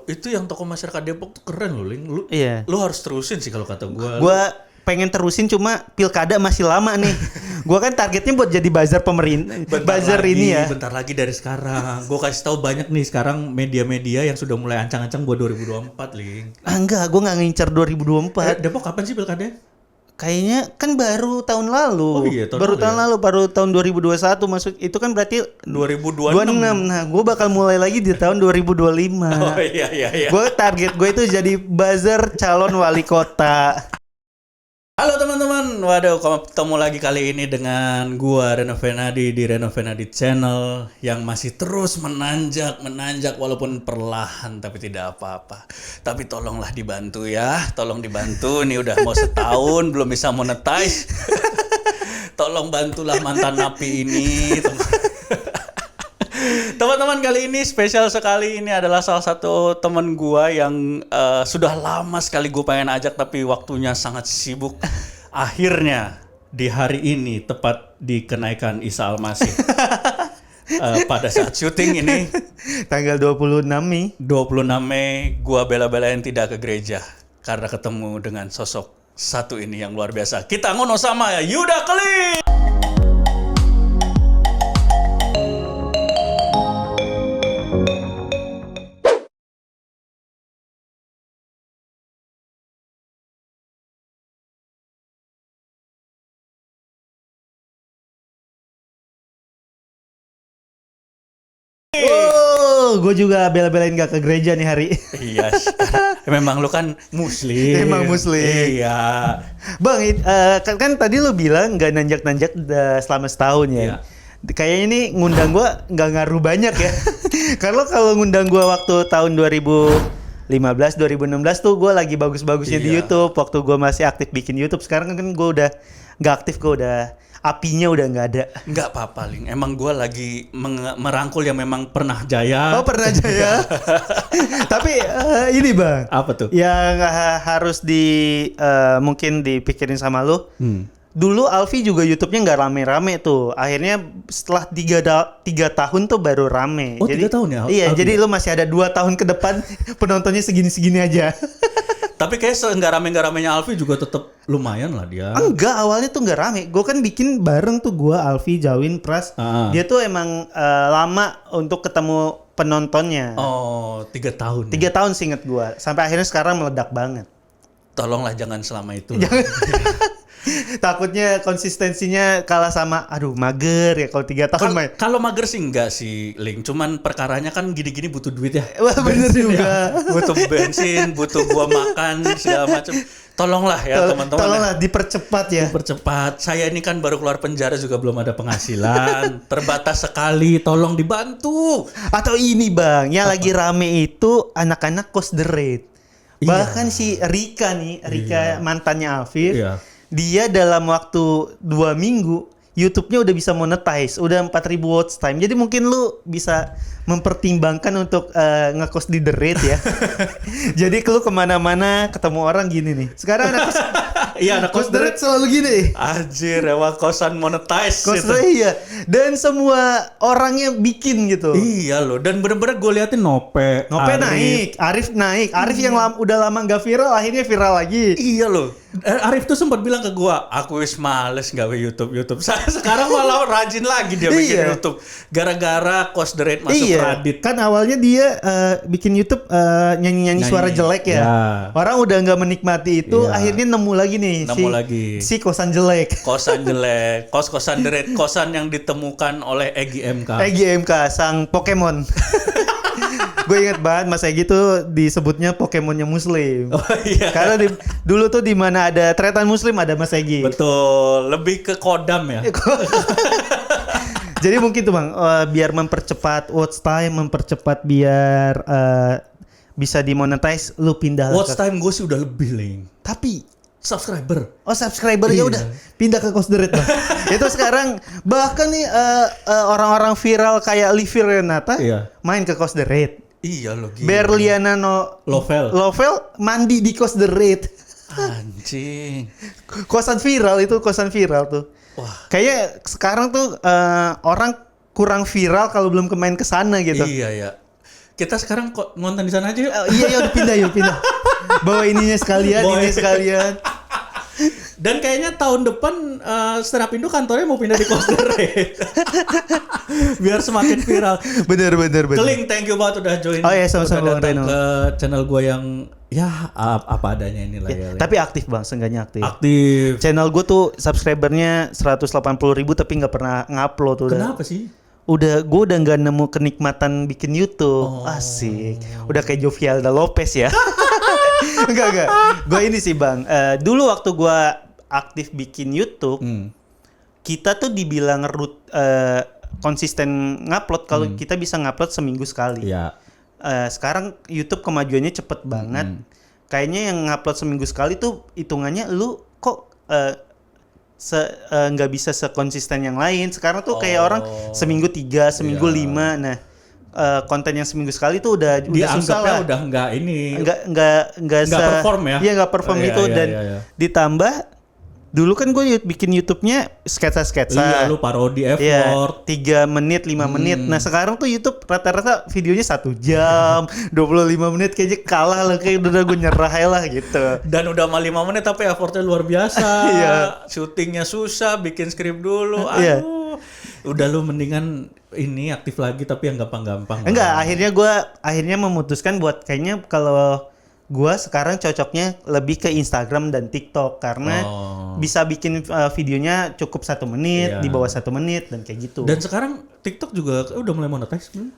itu yang tokoh masyarakat Depok tuh keren loh, Ling. Iya. Lu harus terusin sih kalau kata gua. Gua pengen terusin cuma pilkada masih lama nih. Gua kan targetnya buat jadi buzzer pemerintah. Buzzer ini ya. Bentar lagi dari sekarang. Gua kasih tahu banyak nih sekarang media-media yang sudah mulai ancang-ancang buat 2024, Ling. Enggak, gua nggak ngincer 2024. Depok kapan sih pilkada? Kayaknya kan baru tahun lalu. Oh iya, baru tahun 2021 masuk. Itu kan berarti 2026. Nah, gue bakal mulai lagi di tahun 2025. Oh iya. Target gue itu jadi buzzer calon wali kota. Halo teman-teman, waduh ketemu lagi kali ini dengan gua Reno Venadi di Reno Venadi Channel yang masih terus menanjak walaupun perlahan tapi tidak apa-apa. Tapi tolonglah dibantu ya, tolong dibantu. Ini udah mau setahun belum bisa monetize. Tolong bantulah mantan napi ini. Teman-teman, kali ini spesial sekali. Ini adalah salah satu teman gua yang sudah lama sekali gue pengen ajak tapi waktunya sangat sibuk. Akhirnya di hari ini tepat di kenaikan Isa Al-Masih. Pada saat syuting ini tanggal 26 Mei. 26 Mei gua bela-belain tidak ke gereja karena ketemu dengan sosok satu ini yang luar biasa. Kita ngono sama ya, Yuda Keli. Oh, gue juga bela-belain gak ke gereja nih hari. Iya, memang lu kan muslim. Emang muslim. Iya. Bang, kan tadi lu bilang gak nanjak-nanjak selama setahun ya. Iya. Kayaknya ini ngundang gue gak ngaruh banyak ya. Karena kalau ngundang gue waktu tahun 2016 tuh gue lagi bagus-bagusnya di YouTube. Waktu gue masih aktif bikin YouTube. Sekarang kan gue udah gak aktif, gue udah apinya udah nggak ada. Nggak apa-apa, Ling. Emang gue lagi merangkul yang memang pernah jaya. Oh, pernah jaya. Tapi ini bang. Apa tuh? Yang harus mungkin dipikirin sama lu. Dulu Alfi juga YouTube-nya nggak rame-rame tuh. Akhirnya setelah 3 tahun tuh baru rame. Oh, 3 tahun ya? Iya, Alfi jadi ya? lu masih ada 2 tahun ke depan penontonnya segini-segini aja. Tapi kayak nggak ramenya Alfi juga tetap lumayan lah dia. Enggak, awalnya tuh nggak rame. Gue kan bikin bareng tuh gue, Alfi, Jawin, Pras. Dia tuh emang lama untuk ketemu penontonnya. Oh, 3 tahun. 3 tahun seinget gue. Sampai akhirnya sekarang meledak banget. Tolonglah jangan selama itu. Takutnya konsistensinya kalah sama, aduh mager ya kalau 3 tahun main. Kalau mager sih enggak sih, Ling. Cuman perkaranya kan gini-gini butuh duit ya. Wah, bener juga. Ya. Butuh bensin, butuh gua makan, segala macam. Tolonglah ya teman-teman. Tolonglah dipercepat ya. Dipercepat. Saya ini kan baru keluar penjara juga belum ada penghasilan. Terbatas sekali, tolong dibantu. Atau ini bang, yang lagi rame itu anak-anak Coast the Rate. Bahkan si Rika nih, mantannya Afif. Iya. Dia dalam waktu 2 minggu YouTube-nya udah bisa monetize, udah 4.000 watch time. Jadi mungkin lu bisa mempertimbangkan untuk ngekos di The Rate ya. Jadi lu kemana-mana ketemu orang gini nih. Sekarang anak kos The Rate selalu gini. Anjir, emang kosan monetize. Kos iya. Dan semua orangnya bikin gitu. Iya loh. Dan bener-bener gue liatin Nope naik, Arif naik. Arif yang udah lama gak viral, akhirnya viral lagi. Iya loh. Arif tuh sempat bilang ke gua, aku wis males gawe YouTube. Sekarang malah rajin lagi dia bikin YouTube. Gara-gara Cost the Rate masuk Radit. Kan awalnya dia bikin YouTube nyanyi suara jelek ya. Orang udah nggak menikmati itu, akhirnya nemu lagi nih. Si kosan jelek. Kosan jelek. Kosan the Rate. Kosan yang ditemukan oleh Egy MK. Egy MK, sang Pokemon. Gue inget banget Mas Egy tuh disebutnya Pokemonnya Muslim. Oh iya. Karena dulu tuh di mana ada tretan Muslim ada Mas Egy. Betul, lebih ke kodam ya. Jadi mungkin tuh bang, biar mempercepat watch time, mempercepat biar bisa dimonetize, lu pindah. Watch time gue sih udah lebih, Ling. Tapi subscriber ya udah pindah ke Coast the Rate bang. Itu sekarang bahkan nih orang-orang viral kayak Livi Renata main ke Coast the Rate. Iya loh. Berliana Lovel mandi di Coast the Rate. Anjing. Kosan viral tuh. Wah. Kayaknya sekarang tuh orang kurang viral kalau belum main ke sana gitu. Iya ya. kita sekarang kok ngonten di sana aja yuk. Iya udah pindah yuk pindah. Bawa ininya sekalian, ini sekalian. Dan kayaknya tahun depan Stand Up Indo kantornya mau pindah di Coaster biar semakin viral. Bener. Keling, thank you banget udah join. Oh iya, sama-sama, udah datang Reno. ke channel gue yang ya apa adanya inilah ya. Tapi aktif bang, seenggaknya aktif. Aktif. Channel gue tuh subscribernya 180.000 tapi nggak pernak ngupload udah. Kenapa sih? Gue udah nggak nemu kenikmatan bikin YouTube. Asik. Udah kayak Jovialda Lopez ya. Enggak. Gue ini sih bang. Dulu waktu gue aktif bikin YouTube, kita tuh dibilang konsisten ngupload kalau kita bisa ngupload seminggu sekali. Iya. Sekarang YouTube kemajuannya cepet banget. Kayaknya yang ngupload seminggu sekali tuh hitungannya lu kok nggak bisa sekonsisten yang lain. Sekarang tuh kayak orang seminggu 3, seminggu 5. Nah, konten yang seminggu sekali tuh udah susah lah. Udah nggak ini. Nggak perform ya. Iya nggak perform itu dan ditambah. Dulu kan gue bikin YouTube-nya sketsa-sketsa. Iya, lu parodi effort. 3 menit, 5 menit. Nah, sekarang tuh YouTube rata-rata videonya 1 jam, 25 menit kayaknya kalah lah. Kayak udah gue nyerah lah gitu. Dan udah mah 5 menit tapi effortnya luar biasa. Iya. Syutingnya susah, bikin skrip dulu. Iya. Udah lu mendingan ini aktif lagi tapi yang gampang-gampang. Enggak, akhirnya memutuskan buat kayaknya kalau gue sekarang cocoknya lebih ke Instagram dan TikTok karena bisa bikin videonya cukup 1 menit, di bawah 1 menit dan kayak gitu. Dan sekarang TikTok juga udah mulai monetize belum?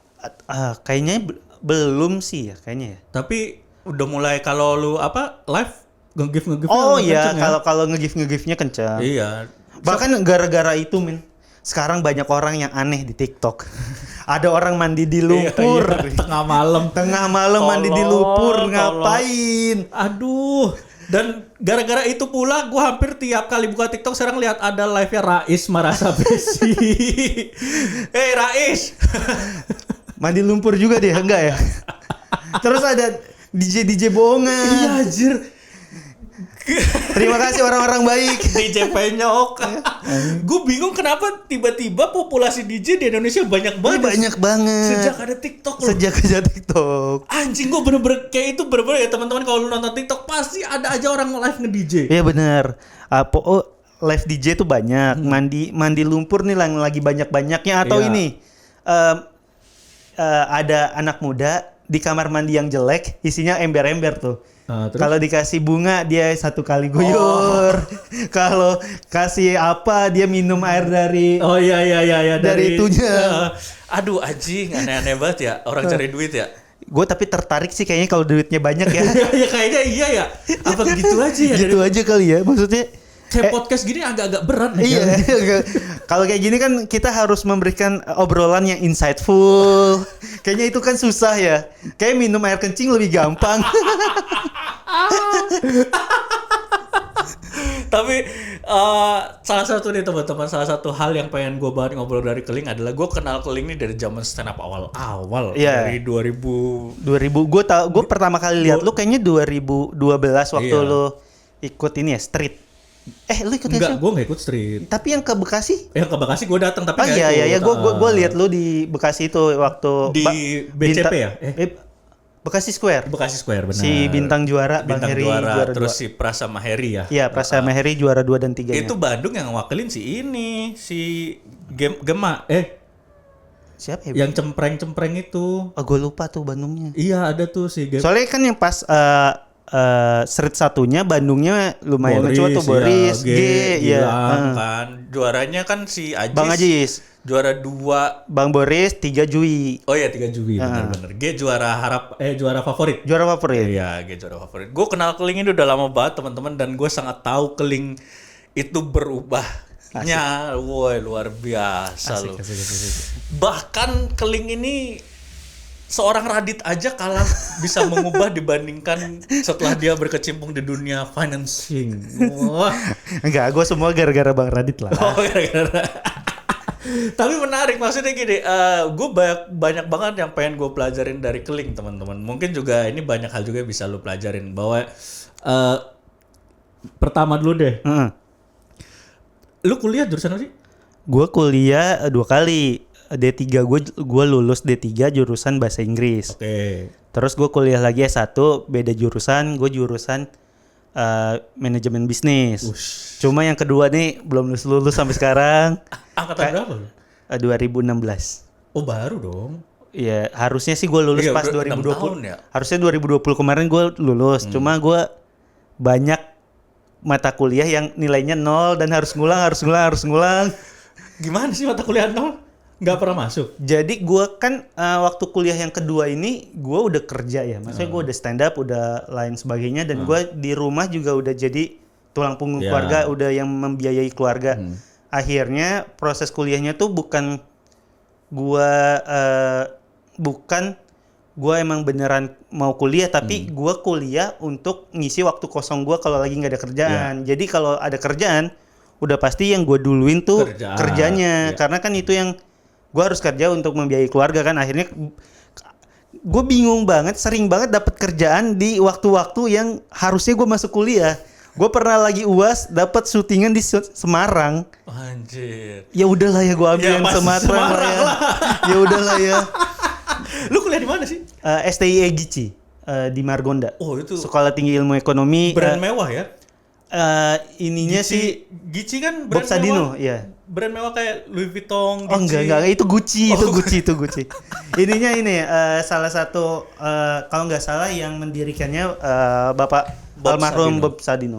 Kayaknya belum sih ya, kayaknya ya. Tapi udah mulai kalau lu live nge-give Oh iya, kalau nge-give-nya kencang. Iya. Bahkan gara-gara itu sekarang banyak orang yang aneh di TikTok. Ada orang mandi di lumpur. Iya, tengah malam Mandi di lumpur, ngapain? Aduh. Dan gara-gara itu pula gue hampir tiap kali buka TikTok sekarang lihat ada live-nya Rais Marasa Besi. Hey Rais. Mandi lumpur juga dia, enggak ya? Terus ada DJ bohongan. Iya anjir. Terima kasih orang-orang baik. DJ Penyok. Gue bingung kenapa tiba-tiba populasi DJ di Indonesia banyak banget. Banyak banget. Sejak ada TikTok loh. Sejak ada TikTok. Anjing, gue bener-bener kayak itu bener-bener ya teman-teman, kalau lu nonton TikTok pasti ada aja orang live nge-DJ. Iya benar. Live DJ tuh banyak. Mandi lumpur nih yang lagi banyak-banyaknya atau ini ada anak muda di kamar mandi yang jelek isinya ember-ember tuh. Kalau dikasih bunga dia 1 kali guyur. Kalau kasih apa dia minum air dari dari itunya. Aduh anjing, aneh-aneh banget ya orang cari duit ya. Gue tapi tertarik sih kayaknya kalau duitnya banyak ya. Ya kayaknya iya ya. Apa gitu aja ya? Gitu aja kali ya. Maksudnya kayak podcast gini agak-agak berat nih. Iya. Kalau kayak gini kan kita harus memberikan obrolan yang insightful. Kayaknya itu kan susah ya. Kayak minum air kencing lebih gampang. Tapi salah satu nih teman-teman, salah satu hal yang pengen gue banget ngobrol dari Keling adalah gue kenal Keling nih dari zaman stand up awal-awal. Dari 2000. Gue pertama kali lihat lu kayaknya 2012 waktu lu ikut ini ya street. Lu ikut enggak? Gue nggak ikut street. Tapi yang ke Bekasi? Yang ke Bekasi gue datang tapi nggak ikut. Iya. Gue lihat lu di Bekasi itu waktu di BCP ya. Bekasi Square. Bekasi Square benar. Si Bintang juara, Bang Heri juara terus 2. Si Prasa Maheri ya. Iya, Prasa Maheri juara 2 dan 3-nya. Itu Bandung yang ngewakilin si Gema. Siapa ya? Yang cempreng-cempreng itu. Gue lupa tuh Bandungnya. Iya, ada tuh si Gema. Soalnya kan yang pas street satunya Bandungnya lumayan ngecuat tuh Boris, kan. Juaranya kan si Ajis. Bang Ajis. Juara 2 Bang Boris, 3 Jui. Oh iya 3 Jui, benar-benar. G juara juara favorit. Juara favorit. Iya, G juara favorit. Gue kenal Keling ini udah lama banget teman-teman, dan gue sangat tahu Keling itu berubahnya. Woi, luar biasa loh. Bahkan Keling ini seorang Radit aja kalah bisa mengubah dibandingkan setelah dia berkecimpung di dunia financing. Wah. Enggak, gue semua gara-gara Bang Radit lah. Oh, gara-gara. Tapi menarik, maksudnya gini, gue banyak banget yang pengen gue pelajarin dari Keling teman-teman. Mungkin juga ini banyak hal juga yang bisa lu pelajarin. Bahwa pertama dulu deh, lu kuliah jurusan apa sih? Gue kuliah 2 kali. D3 gue lulus D3 jurusan bahasa Inggris. Oke. Terus gue kuliah lagi S1 beda jurusan, gue jurusan manajemen bisnis. Ush. Cuma yang kedua nih belum lulus sampai sekarang. Angkatan berapa lu? 2016. Oh baru dong. Iya, harusnya sih gue lulus Iya, pas udah 6 2020. tahun ya? Harusnya 2020 kemarin gue lulus. Cuma gue banyak mata kuliah yang nilainya 0 dan harus ngulang. Gimana sih mata kuliah nol? Nggak pernah masuk? Jadi gue kan waktu kuliah yang kedua ini gue udah kerja ya. Maksudnya gue udah stand up, udah lain sebagainya. Dan gue di rumah juga udah jadi tulang punggung Ya. keluarga, udah yang membiayai keluarga. Akhirnya proses kuliahnya tuh bukan gue emang beneran mau kuliah, tapi gue kuliah untuk ngisi waktu kosong gue kalau lagi nggak ada kerjaan. Jadi kalau ada kerjaan, udah pasti yang gue duluin tuh Kerjaan. kerjanya, Iya. karena kan itu yang gue harus kerja untuk membiayai keluarga kan. Akhirnya gue bingung banget, sering banget dapat kerjaan di waktu-waktu yang harusnya gue masuk kuliah. Gue pernah lagi UAS dapat syutingan di Semarang. Anjir. Ya udahlah ya gue ambil Ya, yang pasti Semarang lah Semarang ya. Ya udahlah ya. Lu kuliah di mana sih? STIE Gici di Margonda. Oh itu Sekolah Tinggi Ilmu Ekonomi. brand mewah ya? Ininya sih Gici kan Bob brand Sadino, mewah. iya. Brand mewah kayak Louis Vuitton, Oh Gucci. enggak, itu Gucci, Oh, itu Gucci. Ininya ini salah satu kalau nggak salah yang mendirikannya Bapak Bob almarhum Sadino. Bob Sadino.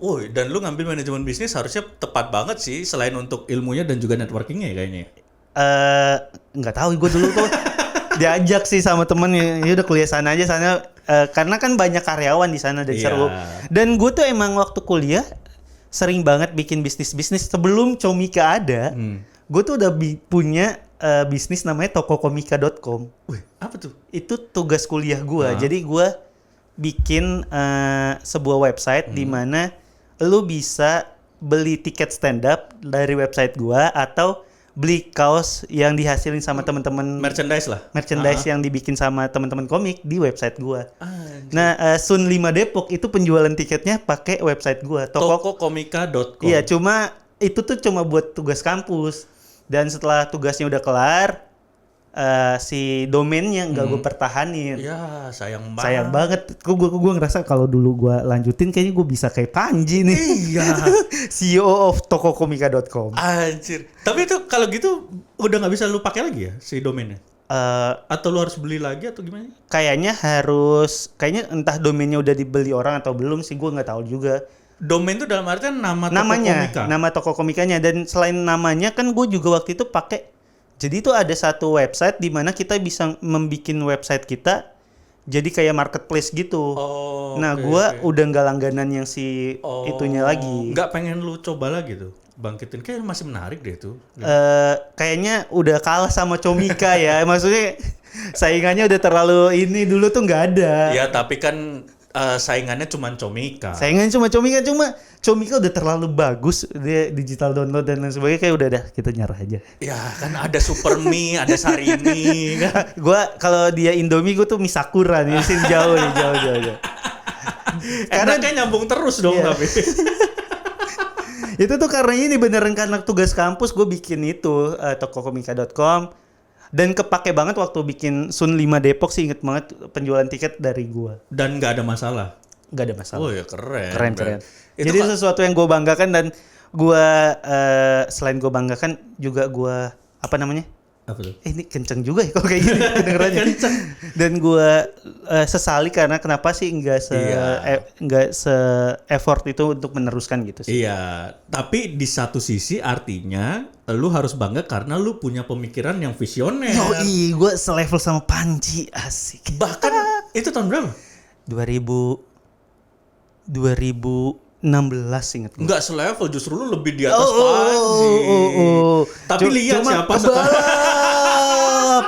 Oh, dan lu ngambil manajemen bisnis harusnya tepat banget sih selain untuk ilmunya dan juga networkingnya ya kayaknya. Nggak tahu gue dulu tuh diajak sih sama temen ya udah kuliah sana aja sana karena kan banyak karyawan di sana dan Iya. seru. Dan gue tuh emang waktu kuliah sering banget bikin bisnis sebelum Comika ada. Gue tuh udah punya bisnis namanya tokokomika.com. Wih, apa tuh? Itu tugas kuliah gue. Jadi gue bikin sebuah website di mana lu bisa beli tiket stand up dari website gue atau beli kaos yang dihasilin sama teman-teman Merchandise lah. merchandise yang dibikin sama teman-teman komik di website gua. Anjir. Nah, Sun 5 Depok itu penjualan tiketnya pakai website gua. Tokokomika.com. Iya, cuma itu tuh cuma buat tugas kampus. Dan setelah tugasnya udah kelar, si domainnya nggak gue pertahanin. Ya, sayang banget. Sayang banget. Gue ngerasa kalau dulu gue lanjutin kayaknya gue bisa kayak Panji nih. Iya. CEO of tokokomika.com. Anjir. Tapi itu kalau gitu udah nggak bisa lu pakai lagi ya si domainnya? Atau lu harus beli lagi atau gimana? Kayaknya entah domainnya udah dibeli orang atau belum sih, gue nggak tahu juga. Domain itu dalam artian nama Namanya, Tokokomika. nama toko komikanya. Dan selain namanya kan gue juga waktu itu pakai. Jadi itu ada satu website di mana kita bisa membikin website kita jadi kayak marketplace gitu. Oh, Nah, oke, gue oke. udah nggak langganan yang si itunya lagi. Nggak pengen lu coba lagi tuh bangkitin, kayak masih menarik deh tuh. Kayaknya udah kalah sama Comika ya. Maksudnya saingannya udah terlalu ini, dulu tuh nggak ada. Ya tapi kan saingannya cuma Comika. Saingannya cuma Comika udah terlalu bagus, dia digital download dan lain sebagainya, kayak udah dah kita nyerah aja. Ya kan ada Supermi, ada Sarimi kan. Gua kalau dia Indomie gue tuh Misakura nih, sini jauh. Karena kayak nyambung terus dong Iya. tapi. Itu tuh karena ini beneran karena tugas kampus gue bikin itu tokokomika.com dan kepake banget waktu bikin Sun 5 Depok sih, inget banget penjualan tiket dari gua. Dan nggak ada masalah. Nggak ada masalah. Oh ya keren. Keren. Itu Jadi sesuatu yang gue banggakan dan gue selain gue banggakan juga gue apa namanya? apa tuh? Ini kenceng juga ya kalau kayak gini kedengerannya. Kenceng. Dan gue sesali karena kenapa sih nggak se effort itu untuk meneruskan gitu sih. Iya, tapi di satu sisi artinya lu harus bangga karena lu punya pemikiran yang visioner. Yoi, gue selevel sama Panji, asik. Bahkan itu tahun berapa? 2016 inget gue. Enggak selevel, justru lu lebih di atas Panji. Tapi lihat siapa sekarang. kebalap.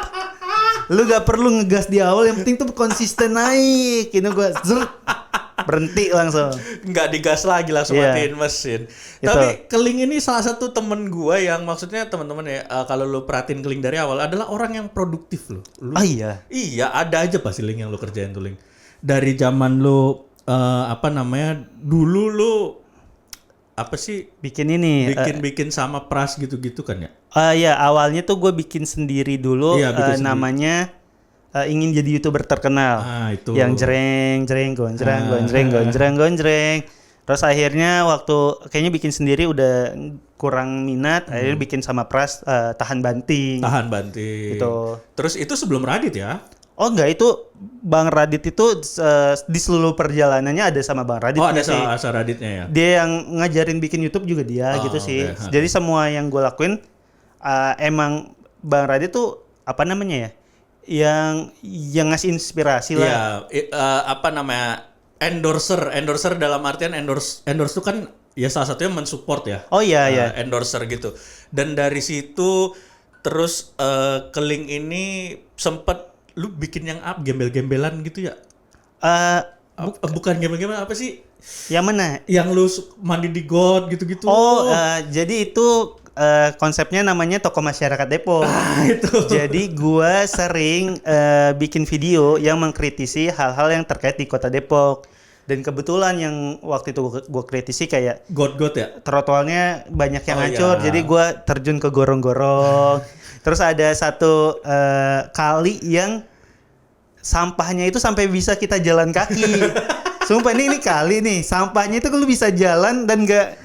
Lu gak perlu ngegas di awal, yang penting tuh konsisten naik. Ini gue berhenti langsung. Nggak digas lagi langsung Iya. matiin mesin. Itu. Tapi Keling ini salah satu temen gua yang maksudnya teman-teman ya kalau lu perhatiin Keling dari awal adalah orang yang produktif loh. Lu, Iya. Iya, ada aja pasti Ling yang lu kerjain tuh Ling. Dari zaman lu dulu lu apa sih bikin ini. bikin sama Pras gitu-gitu kan ya? Ya awalnya tuh gue bikin sendiri dulu. Iya, bikin sendiri. Namanya ingin jadi YouTuber terkenal. Itu. Yang jreng gonjreng. Terus akhirnya waktu kayaknya bikin sendiri udah kurang minat, akhirnya bikin sama Pras tahan banting. Gitu. Terus itu sebelum Radit ya? Oh enggak, itu Bang Radit itu di seluruh perjalanannya ada sama Bang Radit. Oh, ada sama Raditnya ya? Dia yang ngajarin bikin YouTube juga dia gitu sih. Okay. Jadi semua yang gue lakuin emang Bang Radit tuh apa namanya ya? Yang ngasih inspirasi lah. Iya, apa namanya? Endorser dalam artian endorse itu kan ya salah satunya mensupport ya. Oh iya iya. Endorser gitu. Dan dari situ terus ke link ini sempet lu bikin yang gembel-gembelan gitu ya? Bukan gembel-gembelan, apa sih? Yang mana? Yang lu mandi di got gitu-gitu. Oh, jadi itu konsepnya namanya Toko Masyarakat Depok. Itu. Jadi gua sering bikin video yang mengkritisi hal-hal yang terkait di Kota Depok. Dan kebetulan yang waktu itu gua kritisi kayak got ya? trotoarnya banyak yang hancur, jadi gua terjun ke gorong-gorong. Terus ada satu kali yang sampahnya itu sampai bisa kita jalan kaki. Sumpah ini kali nih, sampahnya itu lu bisa jalan dan nggak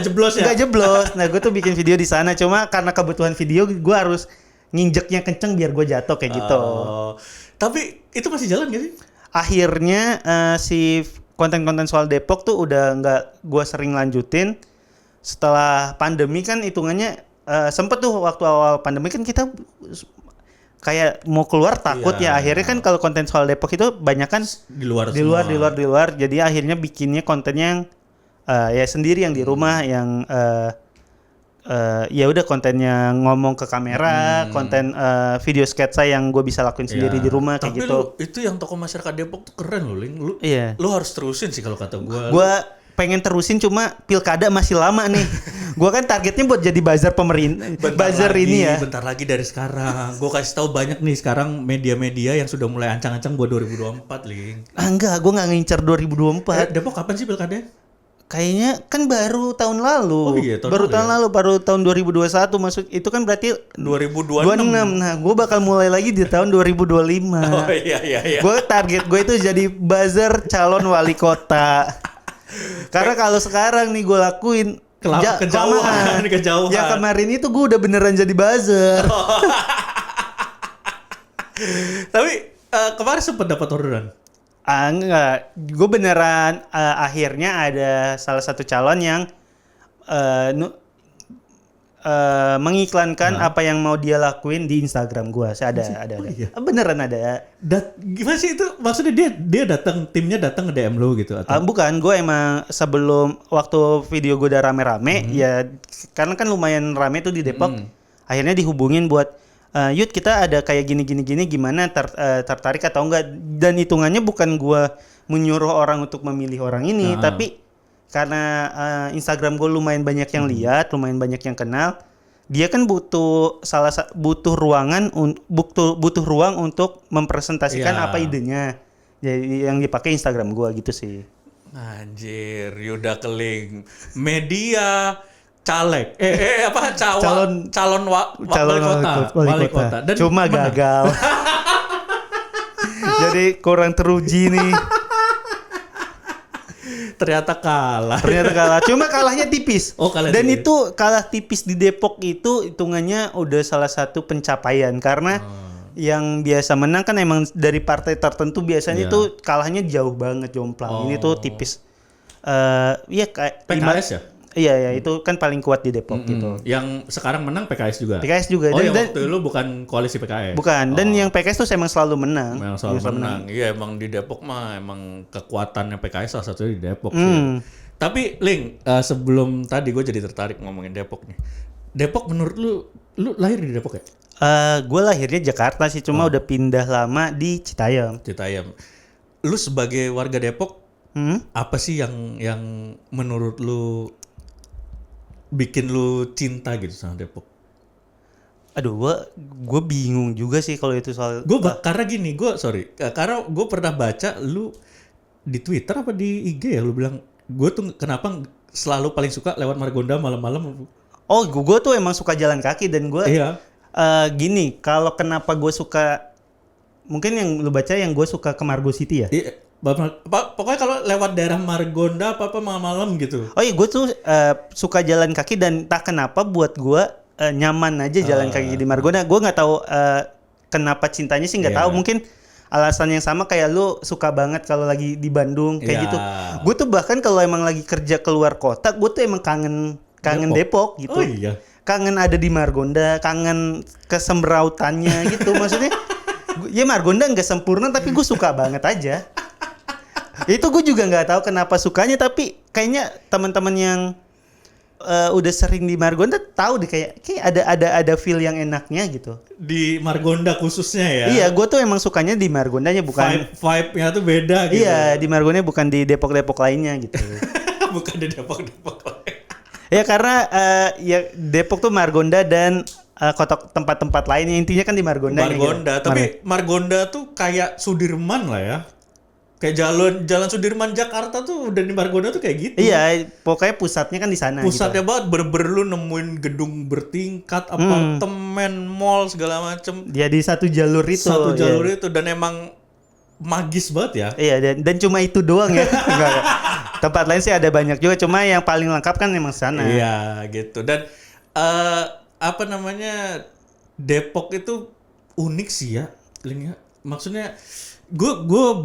jeblos ya? Nggak jeblos. Nah, gue tuh bikin video di sana, cuma karena kebutuhan video gue harus nginjeknya kenceng biar gue jatuh kayak gitu. Tapi itu masih jalan gak sih? Akhirnya si konten-konten soal Depok tuh udah nggak gue sering lanjutin. Setelah pandemi kan hitungannya sempet tuh waktu awal pandemi kan kita kayak mau keluar takut ya. Akhirnya kan kalau konten soal Depok itu banyak kan di luar. Jadi akhirnya bikinnya konten yang ya sendiri yang di rumah yang ya udah kontennya ngomong ke kamera, konten video sketsa yang gue bisa lakuin sendiri di rumah kayak tapi gitu. Tapi itu yang Toko Masyarakat Depok tuh keren loh, Ling. Iya. Lu harus terusin sih kalau kata gue. Gue pengen terusin cuma pilkada masih lama nih. Gue kan targetnya buat jadi buzzer pemerintah. Bentar lagi dari sekarang. Gue kasih tahu banyak nih sekarang media-media yang sudah mulai ancang-ancang buat 2024, Ling. Enggak, gue nggak ngincer 2024. Depok kapan sih pilkada? Kayaknya kan baru tahun lalu. Oh iya, baru tahun 2021 masuk. Itu kan berarti 2026. Nah, gue bakal mulai lagi di tahun 2025. Oh iya. Gue target gue itu jadi buzzer calon wali kota. Karena kalau sekarang nih gue lakuin kejauhan. Ya kemarin itu gue udah beneran jadi buzzer. Tapi kemarin sempat dapat orderan. Enggak, gue beneran akhirnya ada salah satu calon yang mengiklankan apa yang mau dia lakuin di Instagram gue. Ada. Iya? Beneran ada. Gimana sih itu? Maksudnya dia datang, timnya datang ke DM lu gitu atau? Bukan, gue emang sebelum waktu video gue udah rame-rame ya, karena kan lumayan rame tuh di Depok. Akhirnya dihubungin buat Yud, kita ada kayak gini gimana, tertarik atau enggak? Dan hitungannya bukan gue menyuruh orang untuk memilih orang ini, tapi karena Instagram gue lumayan banyak yang lihat, lumayan banyak yang kenal, dia kan butuh ruang untuk mempresentasikan apa idenya. Jadi yang dipakai Instagram gue gitu sih. Anjir, Yuda Keling, media caleg, calon wali kota. Dan cuma gagal. Jadi kurang teruji nih. Ternyata kalah. Cuma kalahnya tipis. Dan tipis. itu kalah tipis di Depok itu hitungannya udah salah satu pencapaian karena yang biasa menang kan emang dari partai tertentu biasanya itu kalahnya jauh banget jomplang. Ini tuh tipis. Iya kayak PKS ya? Iya, itu kan paling kuat di Depok gitu. Yang sekarang menang PKS juga? PKS juga. Dan waktu lu bukan koalisi PKS? Bukan, dan yang PKS tuh emang selalu menang. Selalu menang. Iya, emang di Depok mah emang kekuatannya PKS salah satunya di Depok sih. Tapi, Ling, sebelum tadi gue jadi tertarik ngomongin Depok nih. Depok menurut lu lahir di Depok ya? Gue lahirnya Jakarta sih, cuma udah pindah lama di Citayam. Lu sebagai warga Depok, apa sih yang menurut lu bikin lu cinta gitu sama Depok? Aduh, gue bingung juga sih kalau itu soal. Karena gini, karena gue pernah baca lu di Twitter apa di IG ya, lu bilang gue tuh kenapa selalu paling suka lewat Margonda malam-malam. Oh, gue tuh emang suka jalan kaki dan gue Iya. gini, kalau kenapa gue suka, mungkin yang lu baca yang gue suka ke Margo City ya. Iya, pokoknya kalau lewat daerah Margonda apa malam-malam gitu. Oh iya, gue tuh suka jalan kaki dan tak kenapa buat gue nyaman aja jalan kaki di Margonda. Gue nggak tahu kenapa cintanya sih nggak Iya. tahu. Mungkin alasan yang sama kayak lu suka banget kalau lagi di Bandung kayak Iya. gitu. Gue tuh bahkan kalau emang lagi kerja keluar kota, gue tuh emang kangen Depok gitu. Oh iya. Kangen ada di Margonda, kangen kesemrautannya gitu. Maksudnya ya Margonda nggak sempurna tapi gue suka banget aja. Itu gue juga nggak tahu kenapa sukanya, tapi kayaknya teman-teman yang udah sering di Margonda tahu deh kayak ada feel yang enaknya gitu. Di Margonda khususnya ya. Iya, gue tuh emang sukanya di Margondanya bukan. Vibe-nya tuh beda gitu. Iya, di Margonda bukan di Depok-Depok lainnya gitu. Bukan di Depok-Depok. Ya karena ya Depok tuh Margonda dan kota tempat-tempat lainnya, intinya kan di Margonda. Margonda, tapi Margonda tuh kayak Sudirman lah ya. Kayak jalan Sudirman Jakarta tuh udah di Margonda tuh kayak gitu. Iya, pokoknya pusatnya kan di sana. Pusatnya gitu. banget, bener-bener lu nemuin gedung bertingkat, apartemen, mall segala macem. Dia di satu jalur itu. Satu jalur iya. itu dan emang magis banget ya. Iya, dan cuma itu doang ya. Enggak. Tempat lain sih ada banyak juga, cuma yang paling lengkap kan emang sana. Iya gitu. Dan apa namanya, Depok itu unik sih ya, Ling ya. Maksudnya gue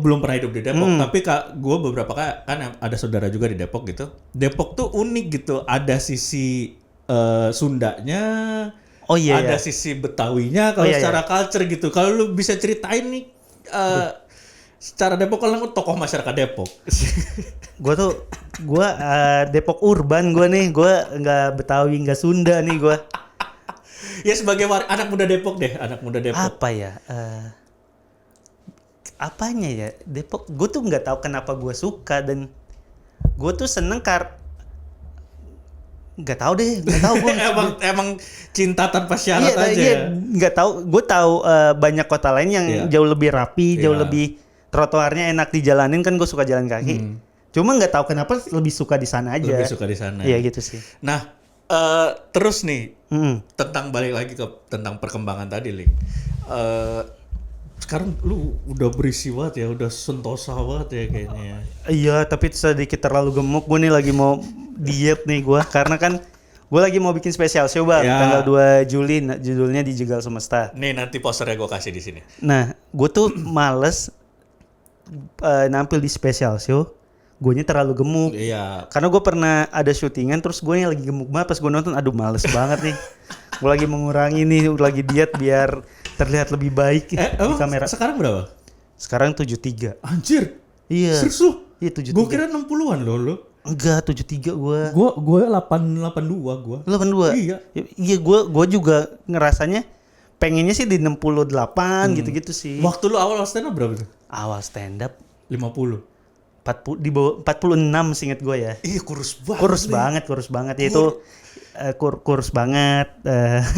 belum pernah hidup di Depok, tapi gue beberapa kan ada saudara juga di Depok gitu. Depok tuh unik gitu. Ada sisi Sundanya, Oh iya. ada Iya. sisi Betawinya kalau Oh, iya, secara culture gitu. Kalau lu bisa ceritain nih secara Depok, kalau lu tokoh masyarakat Depok. Gue Depok urban gue nih, gue nggak Betawi nggak Sunda nih gue. Ya sebagai anak muda Depok deh, anak muda Depok. Apa ya? Apanya ya Depok? Gue tuh nggak tahu kenapa gue suka dan gue tuh seneng nggak tahu gue. emang cinta tanpa syarat aja. Iya, nggak tahu. Gue tahu banyak kota lain yang jauh lebih rapi, jauh Iya. lebih trotoarnya enak dijalanin, kan gue suka jalan kaki. Cuma nggak tahu kenapa lebih suka di sana aja. Lebih suka di sana. Iya gitu sih. Nah, terus nih tentang balik lagi ke tentang perkembangan tadi, Ling. Sekarang lu udah berisi banget ya, udah sentosa banget ya kayaknya. Iya, tapi sedikit terlalu gemuk. Gue nih lagi mau diet nih gue, karena kan gue lagi mau bikin spesial show bang, Ya. tanggal 2 Juli, judulnya Dijegal Semesta. Nih nanti posternya gue kasih di sini. Nah, gue tuh males nampil di spesial show, guanya terlalu gemuk. Iya. Karena gue pernah ada syutingan, terus gue lagi gemuk banget, pas gue nonton, aduh males banget nih. Gue lagi mengurangi nih, lagi diet biar terlihat lebih baik di Emang kamera. sekarang berapa? Sekarang 73. Anjir. Iya. Serius lu? Iya 73. Gue kira 60-an loh. Enggak, 73 gue. Gue 82 gue. 82. Iya. Iya, gue juga ngerasanya pengennya sih di 68 gitu-gitu sih. Waktu lu awal stand up berapa tuh? Awal stand up 50. 40 di bawah 46 seinget gue ya. Iya kurus banget. Kurus banget ya itu kurus banget.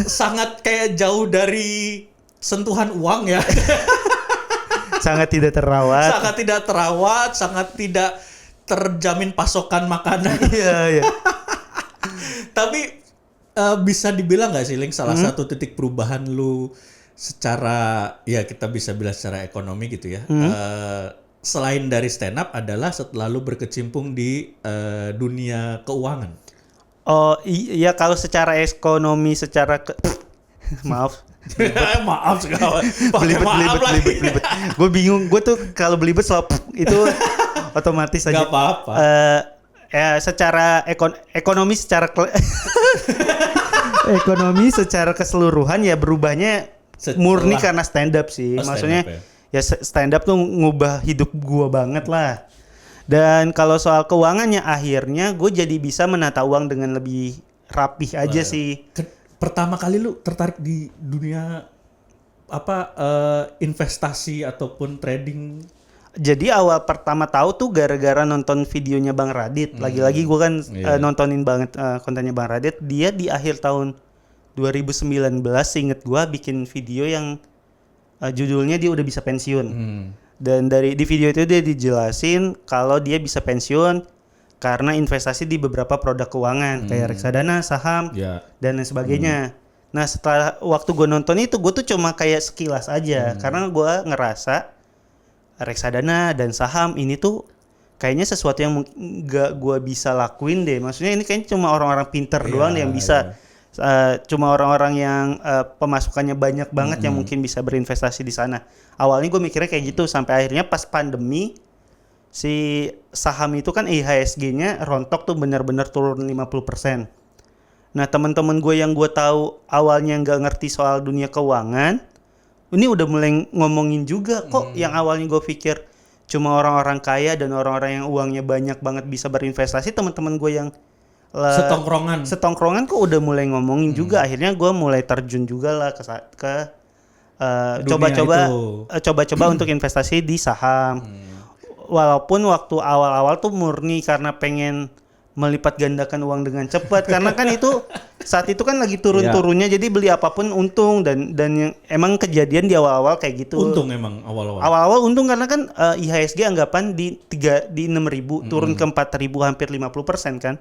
Sangat kayak jauh dari sentuhan uang ya. Sangat tidak terawat. Sangat tidak terawat, sangat tidak terjamin pasokan makanan. Iya, iya. Tapi bisa dibilang nggak sih, Ling, salah satu titik perubahan lu secara, ya kita bisa bilang secara ekonomi gitu ya. Selain dari stand up adalah setelah lu berkecimpung di dunia keuangan. Oh iya, kalau secara ekonomi, maaf. Maaf segala. Pakai maaf lagi. belibet. Gue bingung, gue tuh kalau belibet selalu itu otomatis aja. Gak apa-apa. Ya secara ekonomi secara ekonomi secara keseluruhan ya berubahnya murni karena stand up sih. Oh, maksudnya stand up ya stand up tuh ngubah hidup gua banget lah. Dan kalau soal keuangannya, akhirnya gue jadi bisa menata uang dengan lebih rapih aja sih. Pertama kali lu tertarik di dunia apa investasi ataupun trading? Jadi awal pertama tahu tuh gara-gara nonton videonya Bang Radit. Lagi-lagi gue kan nontonin banget kontennya Bang Radit. Dia di akhir tahun 2019 inget gue bikin video yang judulnya dia udah bisa pensiun. Dan di video itu dia dijelasin kalau dia bisa pensiun karena investasi di beberapa produk keuangan kayak reksadana, saham, Ya. dan lain sebagainya. Nah setelah waktu gue nonton itu gue tuh cuma kayak sekilas aja karena gue ngerasa reksadana dan saham ini tuh kayaknya sesuatu yang gak gue bisa lakuin deh. Maksudnya ini kayaknya cuma orang-orang pinter doang deh yang bisa. Cuma orang-orang yang pemasukannya banyak banget yang mungkin bisa berinvestasi di sana. Awalnya gue mikirnya kayak gitu sampai akhirnya pas pandemi si saham itu kan IHSG-nya rontok tuh benar-benar turun 50%. Nah teman-teman gue yang gue tahu awalnya nggak ngerti soal dunia keuangan, ini udah mulai ngomongin juga kok yang awalnya gue pikir cuma orang-orang kaya dan orang-orang yang uangnya banyak banget bisa berinvestasi, teman-teman gue yang setongkrongan kok udah mulai ngomongin juga. Akhirnya gue mulai terjun juga lah ke coba-coba untuk investasi di saham. Walaupun waktu awal-awal tuh murni karena pengen melipat gandakan uang dengan cepat karena kan itu saat itu kan lagi turun-turunnya jadi beli apapun untung dan yang emang kejadian di awal-awal kayak gitu. Untung emang awal-awal. Awal-awal untung karena kan IHSG anggapan di 6.000 turun ke 4.000 hampir 50% kan.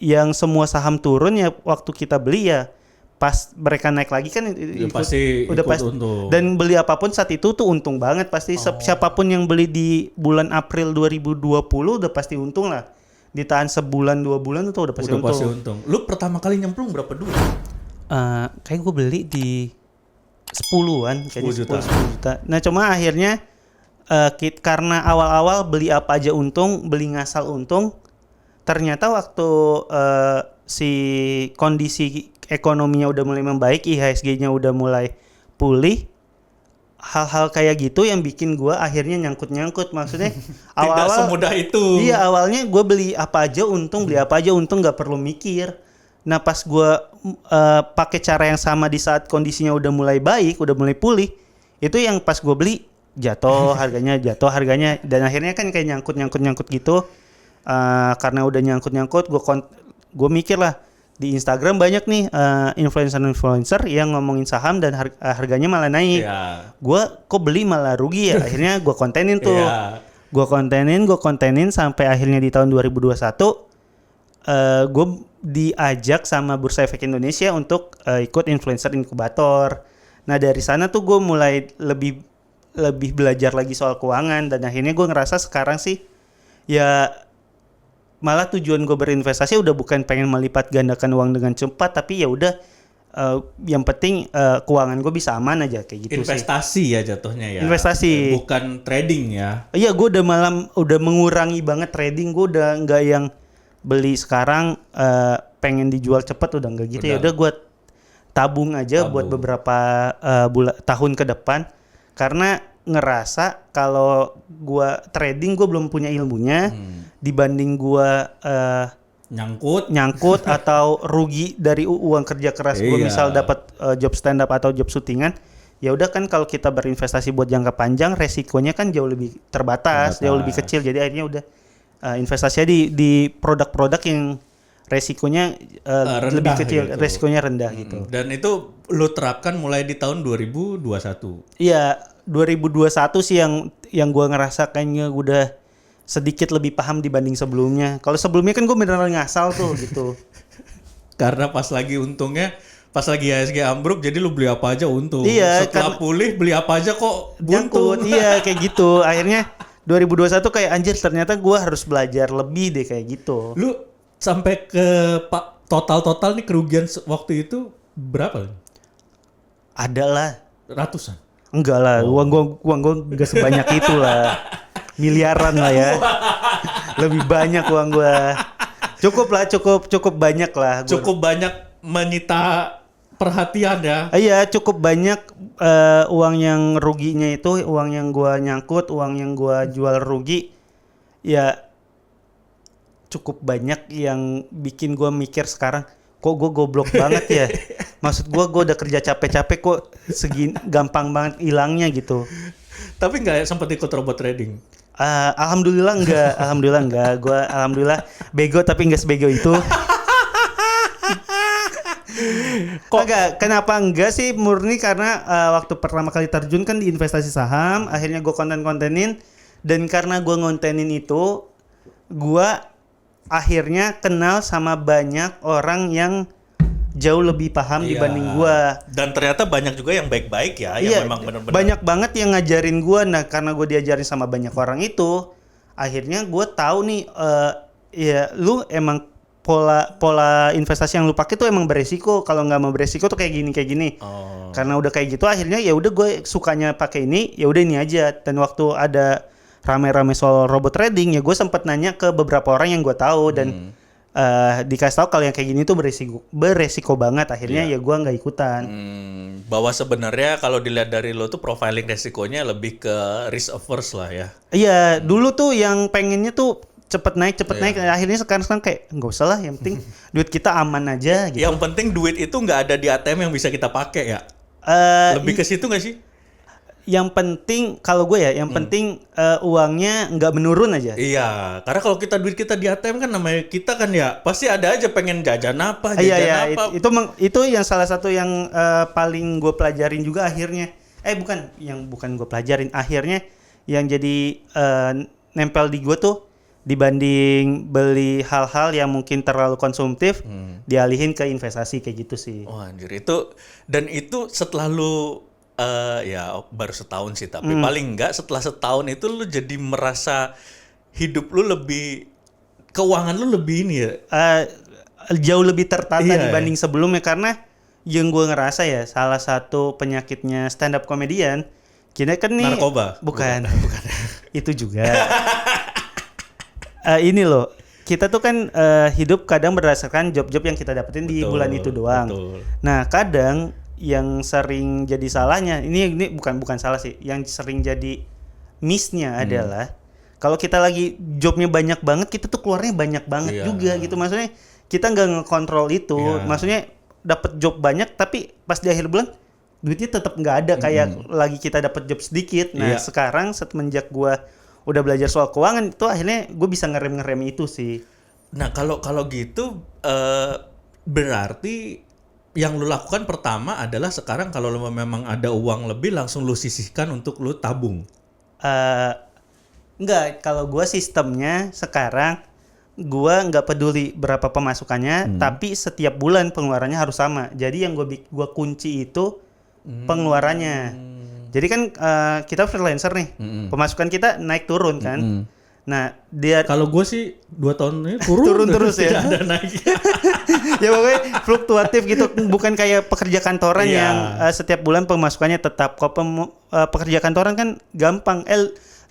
Yang semua saham turun ya waktu kita beli ya pas mereka naik lagi kan pasti untung. Dan beli apapun saat itu tuh untung banget pasti. Siapapun yang beli di bulan April 2020 udah pasti untung lah. Ditahan sebulan 2 bulan itu udah pasti untung. Lu pertama kali nyemplung berapa duit? Kayak gue beli di 10-an kayaknya 10 juta. Nah cuma akhirnya karena awal-awal beli apa aja untung, beli ngasal untung. Ternyata waktu si kondisi ekonominya udah mulai membaik, IHSG-nya udah mulai pulih, hal-hal kayak gitu yang bikin gue akhirnya nyangkut. Maksudnya awal-awal tidak semudah itu. Iya awalnya gue beli apa aja untung, nggak perlu mikir. Nah pas gue pakai cara yang sama di saat kondisinya udah mulai baik, udah mulai pulih, itu yang pas gue beli jatuh harganya dan akhirnya kan kayak nyangkut gitu. Karena udah nyangkut gue mikir lah di Instagram banyak nih influencer yang ngomongin saham dan harganya malah naik. Gue kok beli malah rugi ya. Akhirnya gue kontenin tuh. Gue kontenin sampai akhirnya di tahun 2021 gue diajak sama Bursa Efek Indonesia untuk ikut influencer inkubator. Nah dari sana tuh gue mulai lebih belajar lagi soal keuangan dan akhirnya gue ngerasa sekarang sih ya malah tujuan gue berinvestasi udah bukan pengen melipat gandakan uang dengan cepat, tapi ya udah yang penting keuangan gue bisa aman aja kayak gitu. Investasi sih. Ya jatuhnya ya. Investasi. Bukan trading ya. Iya gue udah mengurangi banget trading. Gue udah nggak yang beli sekarang pengen dijual cepat udah nggak gitu. Ya udah gue tabung aja buat beberapa tahun ke depan karena ngerasa kalau gua trading gue belum punya ilmunya dibanding gua nyangkut atau rugi dari uang kerja keras gue misal dapat job stand up atau job syutingan ya udah kan kalau kita berinvestasi buat jangka panjang resikonya kan jauh lebih terbatas. Jauh lebih kecil jadi akhirnya udah investasinya di produk-produk yang resikonya lebih kecil gitu. Resikonya rendah gitu. Dan itu lu terapkan mulai di tahun 2021. Iya 2021 sih yang gue ngerasa kayaknya udah sedikit lebih paham dibanding sebelumnya. Kalau sebelumnya kan gue beneran ngasal tuh gitu. Karena pas lagi untungnya, pas lagi IHSG ambruk, jadi lu beli apa aja untung. Iya, setelah pulih beli apa aja kok buntung. Iya kayak gitu. Akhirnya 2021 kayak anjir ternyata gue harus belajar lebih deh kayak gitu. Lu sampai ke total nih kerugian waktu itu berapa? Ada lah. Ratusan? Enggak lah, uang gue enggak sebanyak itu lah. Miliaran lah ya. Lebih banyak uang gue. Cukup banyak lah. Cukup banyak menyita perhatian ya. Iya, cukup banyak uang yang ruginya itu, uang yang gue nyangkut, uang yang gue jual rugi. Ya cukup banyak yang bikin gue mikir sekarang, kok gue goblok banget ya. Maksud gue udah kerja capek-capek kok segini gampang banget hilangnya gitu. Tapi nggak sempat ikut robot trading? Alhamdulillah enggak. Gue alhamdulillah bego tapi nggak sebego itu. Kenapa enggak sih? Murni karena waktu pertama kali terjun kan di investasi saham, akhirnya gue kontenin dan karena gue ngontenin itu, gue akhirnya kenal sama banyak orang yang jauh lebih paham dibanding gua. Dan ternyata banyak juga yang baik-baik ya, Iya, yang memang benar-benar. banyak banget yang ngajarin gua. Nah, karena gua diajarin sama banyak orang itu, akhirnya gua tahu nih ya lu emang pola investasi yang lu pakai tuh emang beresiko. Kalau nggak mau beresiko tuh kayak gini. Oh. Karena udah kayak gitu akhirnya ya udah gue sukanya pakai ini, ya udah ini aja. Dan waktu ada rame-rame soal robot trading ya gue sempat nanya ke beberapa orang yang gue tahu dan dikasih tahu kalau yang kayak gini tuh beresiko banget. Akhirnya ya gue nggak ikutan. Bahwa sebenarnya kalau dilihat dari lo tuh profiling resikonya lebih ke risk averse lah ya. Iya, dulu tuh yang pengennya tuh cepet naik. Akhirnya sekarang kayak nggak usah lah, yang penting duit kita aman aja gitu. Yang penting duit itu nggak ada di ATM yang bisa kita pakai ya. Lebih ke situ nggak sih? Yang penting kalau gue ya, yang penting uangnya nggak menurun aja. Iya, karena kalau duit kita di ATM kan namanya kita kan ya pasti ada aja pengen jajan apa, Iya, itu yang salah satu yang paling gue pelajarin juga akhirnya. Bukan gue pelajarin, akhirnya yang jadi nempel di gue tuh dibanding beli hal-hal yang mungkin terlalu konsumtif, dialihin ke investasi kayak gitu sih. Oh anjir, itu setelah lu ya baru setahun sih, tapi paling enggak setelah setahun itu lu jadi merasa hidup lu lebih, keuangan lu lebih ini ya, jauh lebih tertata dibanding ya. sebelumnya. Karena yang gue ngerasa ya salah satu penyakitnya stand up comedian kita kan nih narkoba. Bukan. Itu juga. Ini loh, kita tuh kan hidup kadang berdasarkan job-job yang kita dapetin di bulan itu doang. Betul. Nah, kadang yang sering jadi salahnya, ini bukan salah sih, yang sering jadi miss-nya adalah kalau kita lagi jobnya banyak banget, kita tuh keluarnya banyak banget juga gitu. Maksudnya kita nggak ngekontrol itu. Maksudnya dapat job banyak, tapi pas di akhir bulan duitnya tetap nggak ada kayak lagi kita dapat job sedikit. Nah, sekarang semenjak gua udah belajar soal keuangan itu akhirnya gue bisa ngerem itu sih. Nah kalau gitu berarti yang lu lakukan pertama adalah sekarang kalau lu memang ada uang lebih langsung lu sisihkan untuk lu tabung. Enggak, kalau gue sistemnya sekarang gue nggak peduli berapa pemasukannya, tapi setiap bulan pengeluarannya harus sama. Jadi yang gue kunci itu pengeluarannya. Jadi kan kita freelancer nih, pemasukan kita naik turun kan. Nah, kalau gue sih 2 tahun ini turun terus ya. Tidak ada naik. Ya pokoknya fluktuatif gitu, bukan kayak pekerja kantoran yang setiap bulan pemasukannya tetap. Kok pekerja kantoran kan gampang,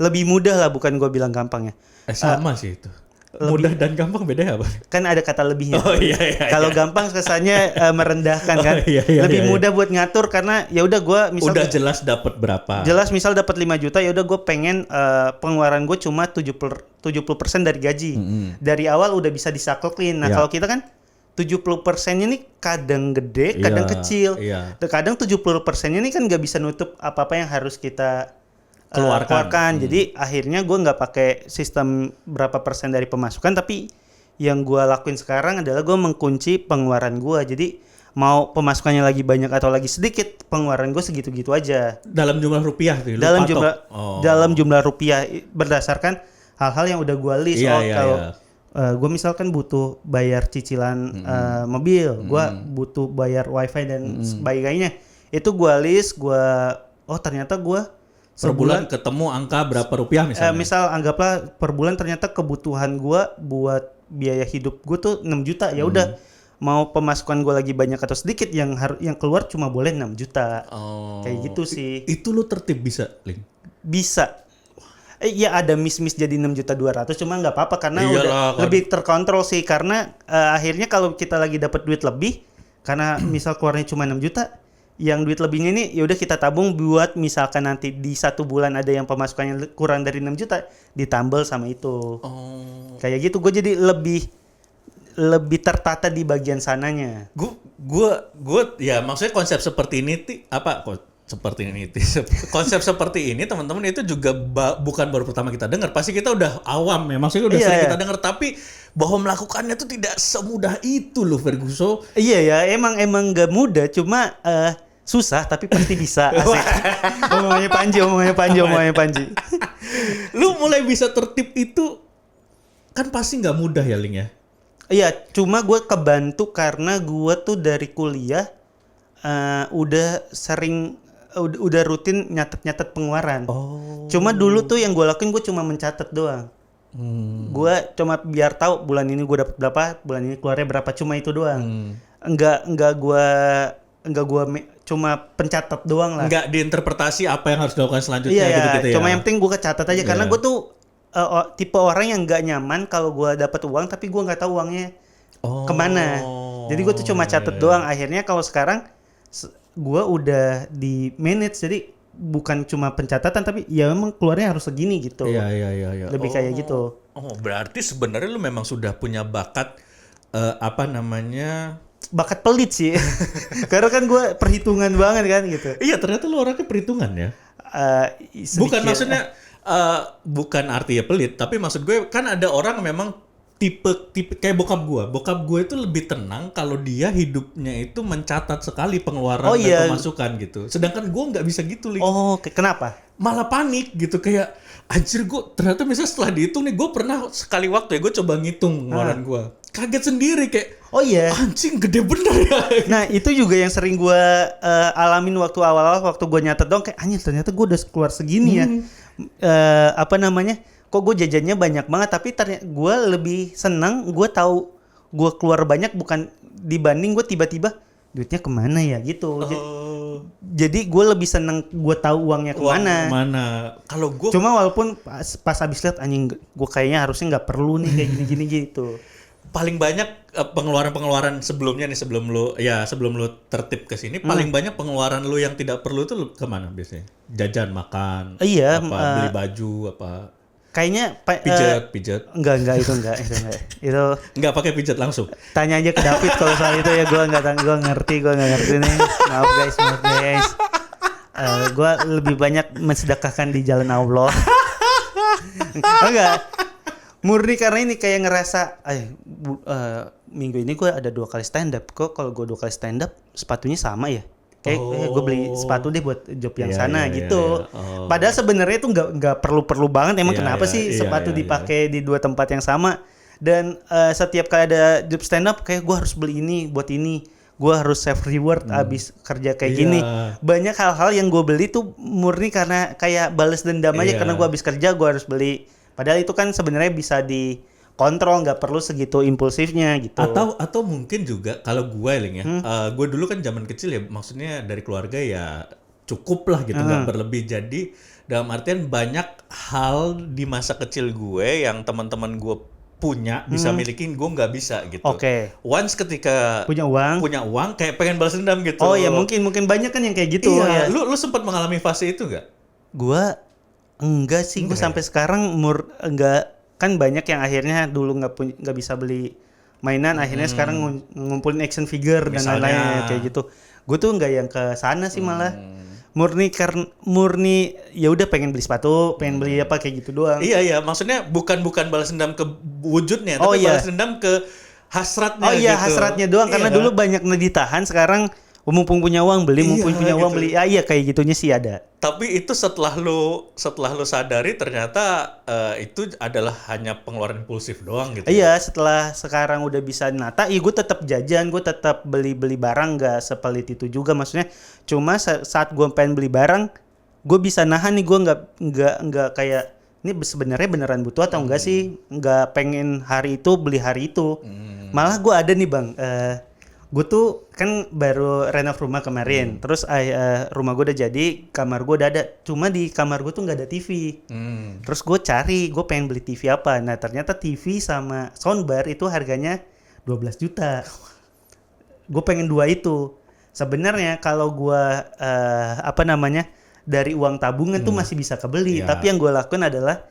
lebih mudah lah, bukan gue bilang gampang ya. Sama sih itu. Mudah dan gampang beda apa? Kan ada kata lebihnya. Oh iya. Kalau gampang kesannya merendahkan kan. Lebih mudah buat ngatur karena ya udah gue misal udah jelas dapat berapa. Jelas misal dapat 5 juta, ya udah gue pengen pengeluaran gue cuma 70% dari gaji. Dari awal udah bisa disaklekin. Nah, kalau kita kan 70%-nya nih kadang gede, kadang kecil. Kadang 70%-nya nih kan nggak bisa nutup apa-apa yang harus kita keluarkan. Jadi akhirnya gue nggak pakai sistem berapa persen dari pemasukan, tapi yang gue lakuin sekarang adalah gue mengkunci pengeluaran gue. Jadi mau pemasukannya lagi banyak atau lagi sedikit, pengeluaran gue segitu-gitu aja. Dalam jumlah rupiah tuh? Dalam jumlah rupiah berdasarkan hal-hal yang udah gue list. Kalau gue misalkan butuh bayar cicilan mobil, gue butuh bayar wifi dan sebagainya, itu gue list. Ternyata gue per bulan ketemu angka berapa rupiah misalnya. Misal anggaplah per bulan ternyata kebutuhan gue buat biaya hidup gue tuh 6 juta. Ya udah, mau pemasukan gue lagi banyak atau sedikit, yang keluar cuma boleh 6 juta. Kayak gitu sih. Itu lu tertib bisa, Link? Bisa. Ya ada miss jadi 6.200.000, cuma nggak apa-apa karena udah lebih terkontrol sih. Karena akhirnya kalau kita lagi dapat duit lebih, karena misal keluarnya cuma 6 juta, yang duit lebihnya ini ya udah kita tabung buat misalkan nanti di 1 bulan ada yang pemasukannya kurang dari 6 juta, ditambal sama itu. Kayak gitu, gue jadi lebih tertata di bagian sananya. Gue ya maksudnya konsep seperti ini konsep seperti ini teman-teman itu juga bukan baru pertama kita dengar. Pasti kita udah awam ya, maksudnya udah sering kita dengar, tapi bahwa melakukannya itu tidak semudah itu loh, Ferguson. Iya ya, emang gak mudah, cuma susah tapi pasti bisa. Asik. Omongannya Panji. Lu mulai bisa tertib itu kan pasti nggak mudah ya Ling ya. Iya, cuma gue kebantu karena gue tuh dari kuliah udah sering udah rutin nyatet pengeluaran. Oh. Cuma dulu tuh yang gue lakuin gue cuma mencatat doang. Gue cuma biar tahu bulan ini gue dapat berapa, bulan ini keluarnya berapa, cuma itu doang. Enggak gue cuma pencatat doang lah. Nggak diinterpretasi apa yang harus dilakukan selanjutnya Iya, gitu-gitu ya. cuma yang penting gue kecatat aja karena gue tuh tipe orang yang nggak nyaman kalau gue dapat uang tapi gue nggak tahu uangnya kemana. Jadi gue tuh cuma catat doang. Akhirnya kalau sekarang gue udah di manage, jadi bukan cuma pencatatan tapi ya memang keluarnya harus segini gitu. Iya. Lebih kayak gitu. Oh, berarti sebenarnya lu memang sudah punya bakat Bakat pelit sih. Karena kan gue perhitungan banget kan gitu. Iya, ternyata lu orangnya perhitungan ya. Bukan maksudnya bukan artinya pelit, tapi maksud gue kan ada orang memang tipe kayak bokap gue itu lebih tenang kalau dia hidupnya itu mencatat sekali pengeluaran dan pemasukan gitu. Sedangkan gue nggak bisa gitu, Ling. Oh, kenapa? Malah panik gitu, kayak anjir gue ternyata misalnya setelah dihitung nih, gue pernah sekali waktu ya gue coba ngitung pengeluaran gue, kaget sendiri kayak anjing gede bener ya. Nah itu juga yang sering gue alamin waktu awal-awal waktu gue nyatet dong, kayak anjir ternyata gue udah keluar segini ya. Kok gue jajannya banyak banget, tapi ternyata gue lebih senang gue tahu gue keluar banyak bukan dibanding gue tiba-tiba duitnya kemana ya gitu. Jadi gue lebih seneng gue tahu uangnya kemana. Kalau gue cuma walaupun pas habis lihat anjing gue kayaknya harusnya nggak perlu nih kayak gini-gini gitu. Paling banyak pengeluaran sebelumnya nih sebelum lu tertib ke sini, paling banyak pengeluaran lu yang tidak perlu itu kemana biasanya? Jajan, makan, beli baju apa? Kayaknya pijat. Enggak itu. Itu enggak pakai pijat langsung. Tanya aja ke David kalau soal itu ya, gue nggak ngerti nih. Maaf guys. Gue lebih banyak mensedekahkan di jalan Allah. Enggak. Murni karena ini kayak ngerasa minggu ini gue ada 2 kali stand up. Kok kalau gue 2 kali stand up sepatunya sama ya? Kayak gue beli sepatu deh buat job yang sana gitu. Padahal sebenarnya itu nggak perlu banget. Emang kenapa sih sepatu dipakai di 2 tempat yang sama? Dan setiap kali ada job stand up kayak gue harus beli ini buat ini. Gue harus save reward abis kerja kayak gini. Banyak hal-hal yang gue beli tuh murni karena kayak balas dendam aja karena gue abis kerja gue harus beli. Padahal itu kan sebenarnya bisa dikontrol, nggak perlu segitu impulsifnya gitu. Atau mungkin juga kalau gue Ling ya, gue dulu kan zaman kecil ya, maksudnya dari keluarga ya cukup lah gitu, nggak berlebih. Jadi dalam artian banyak hal di masa kecil gue yang teman-teman gue punya bisa milikin, gue nggak bisa gitu. Once ketika punya uang kayak pengen balas dendam gitu. Oh ya mungkin banyak kan yang kayak gitu. Iya. Lu sempat mengalami fase itu nggak? Gue enggak sih, gue sampai sekarang enggak. Kan banyak yang akhirnya dulu nggak bisa beli mainan, akhirnya sekarang ngumpulin action figure dan lain-lain kayak gitu. Gue tuh nggak yang ke sana sih, malah murni ya udah pengen beli sepatu, pengen beli apa kayak gitu doang. Iya, maksudnya bukan balas dendam ke wujudnya, tapi balas dendam ke hasratnya. Oh iya, gitu. Hasratnya doang karena dulu banyak ditahan, sekarang mumpung punya uang beli, beli. Iya kayak gitunya sih ada. Tapi itu setelah lu sadari ternyata itu adalah hanya pengeluaran impulsif doang gitu. Iya, setelah sekarang udah bisa nata, gue tetap jajan, gue tetap beli barang, nggak sepelit itu juga maksudnya. Cuma saat gue pengen beli barang, gue bisa nahan nih, gue nggak kayak ini sebenarnya beneran butuh atau enggak sih, nggak pengen hari itu beli hari itu. Malah gue ada nih bang. Gue tuh kan baru renov rumah kemarin, terus rumah gue udah jadi, kamar gue udah ada, cuma di kamar gue tuh nggak ada TV. Terus gue cari, gue pengen beli TV apa, nah ternyata TV sama soundbar itu harganya 12 juta. Gue pengen 2 itu. Sebenarnya kalau gue dari uang tabungan tuh masih bisa kebeli, tapi yang gue lakuin adalah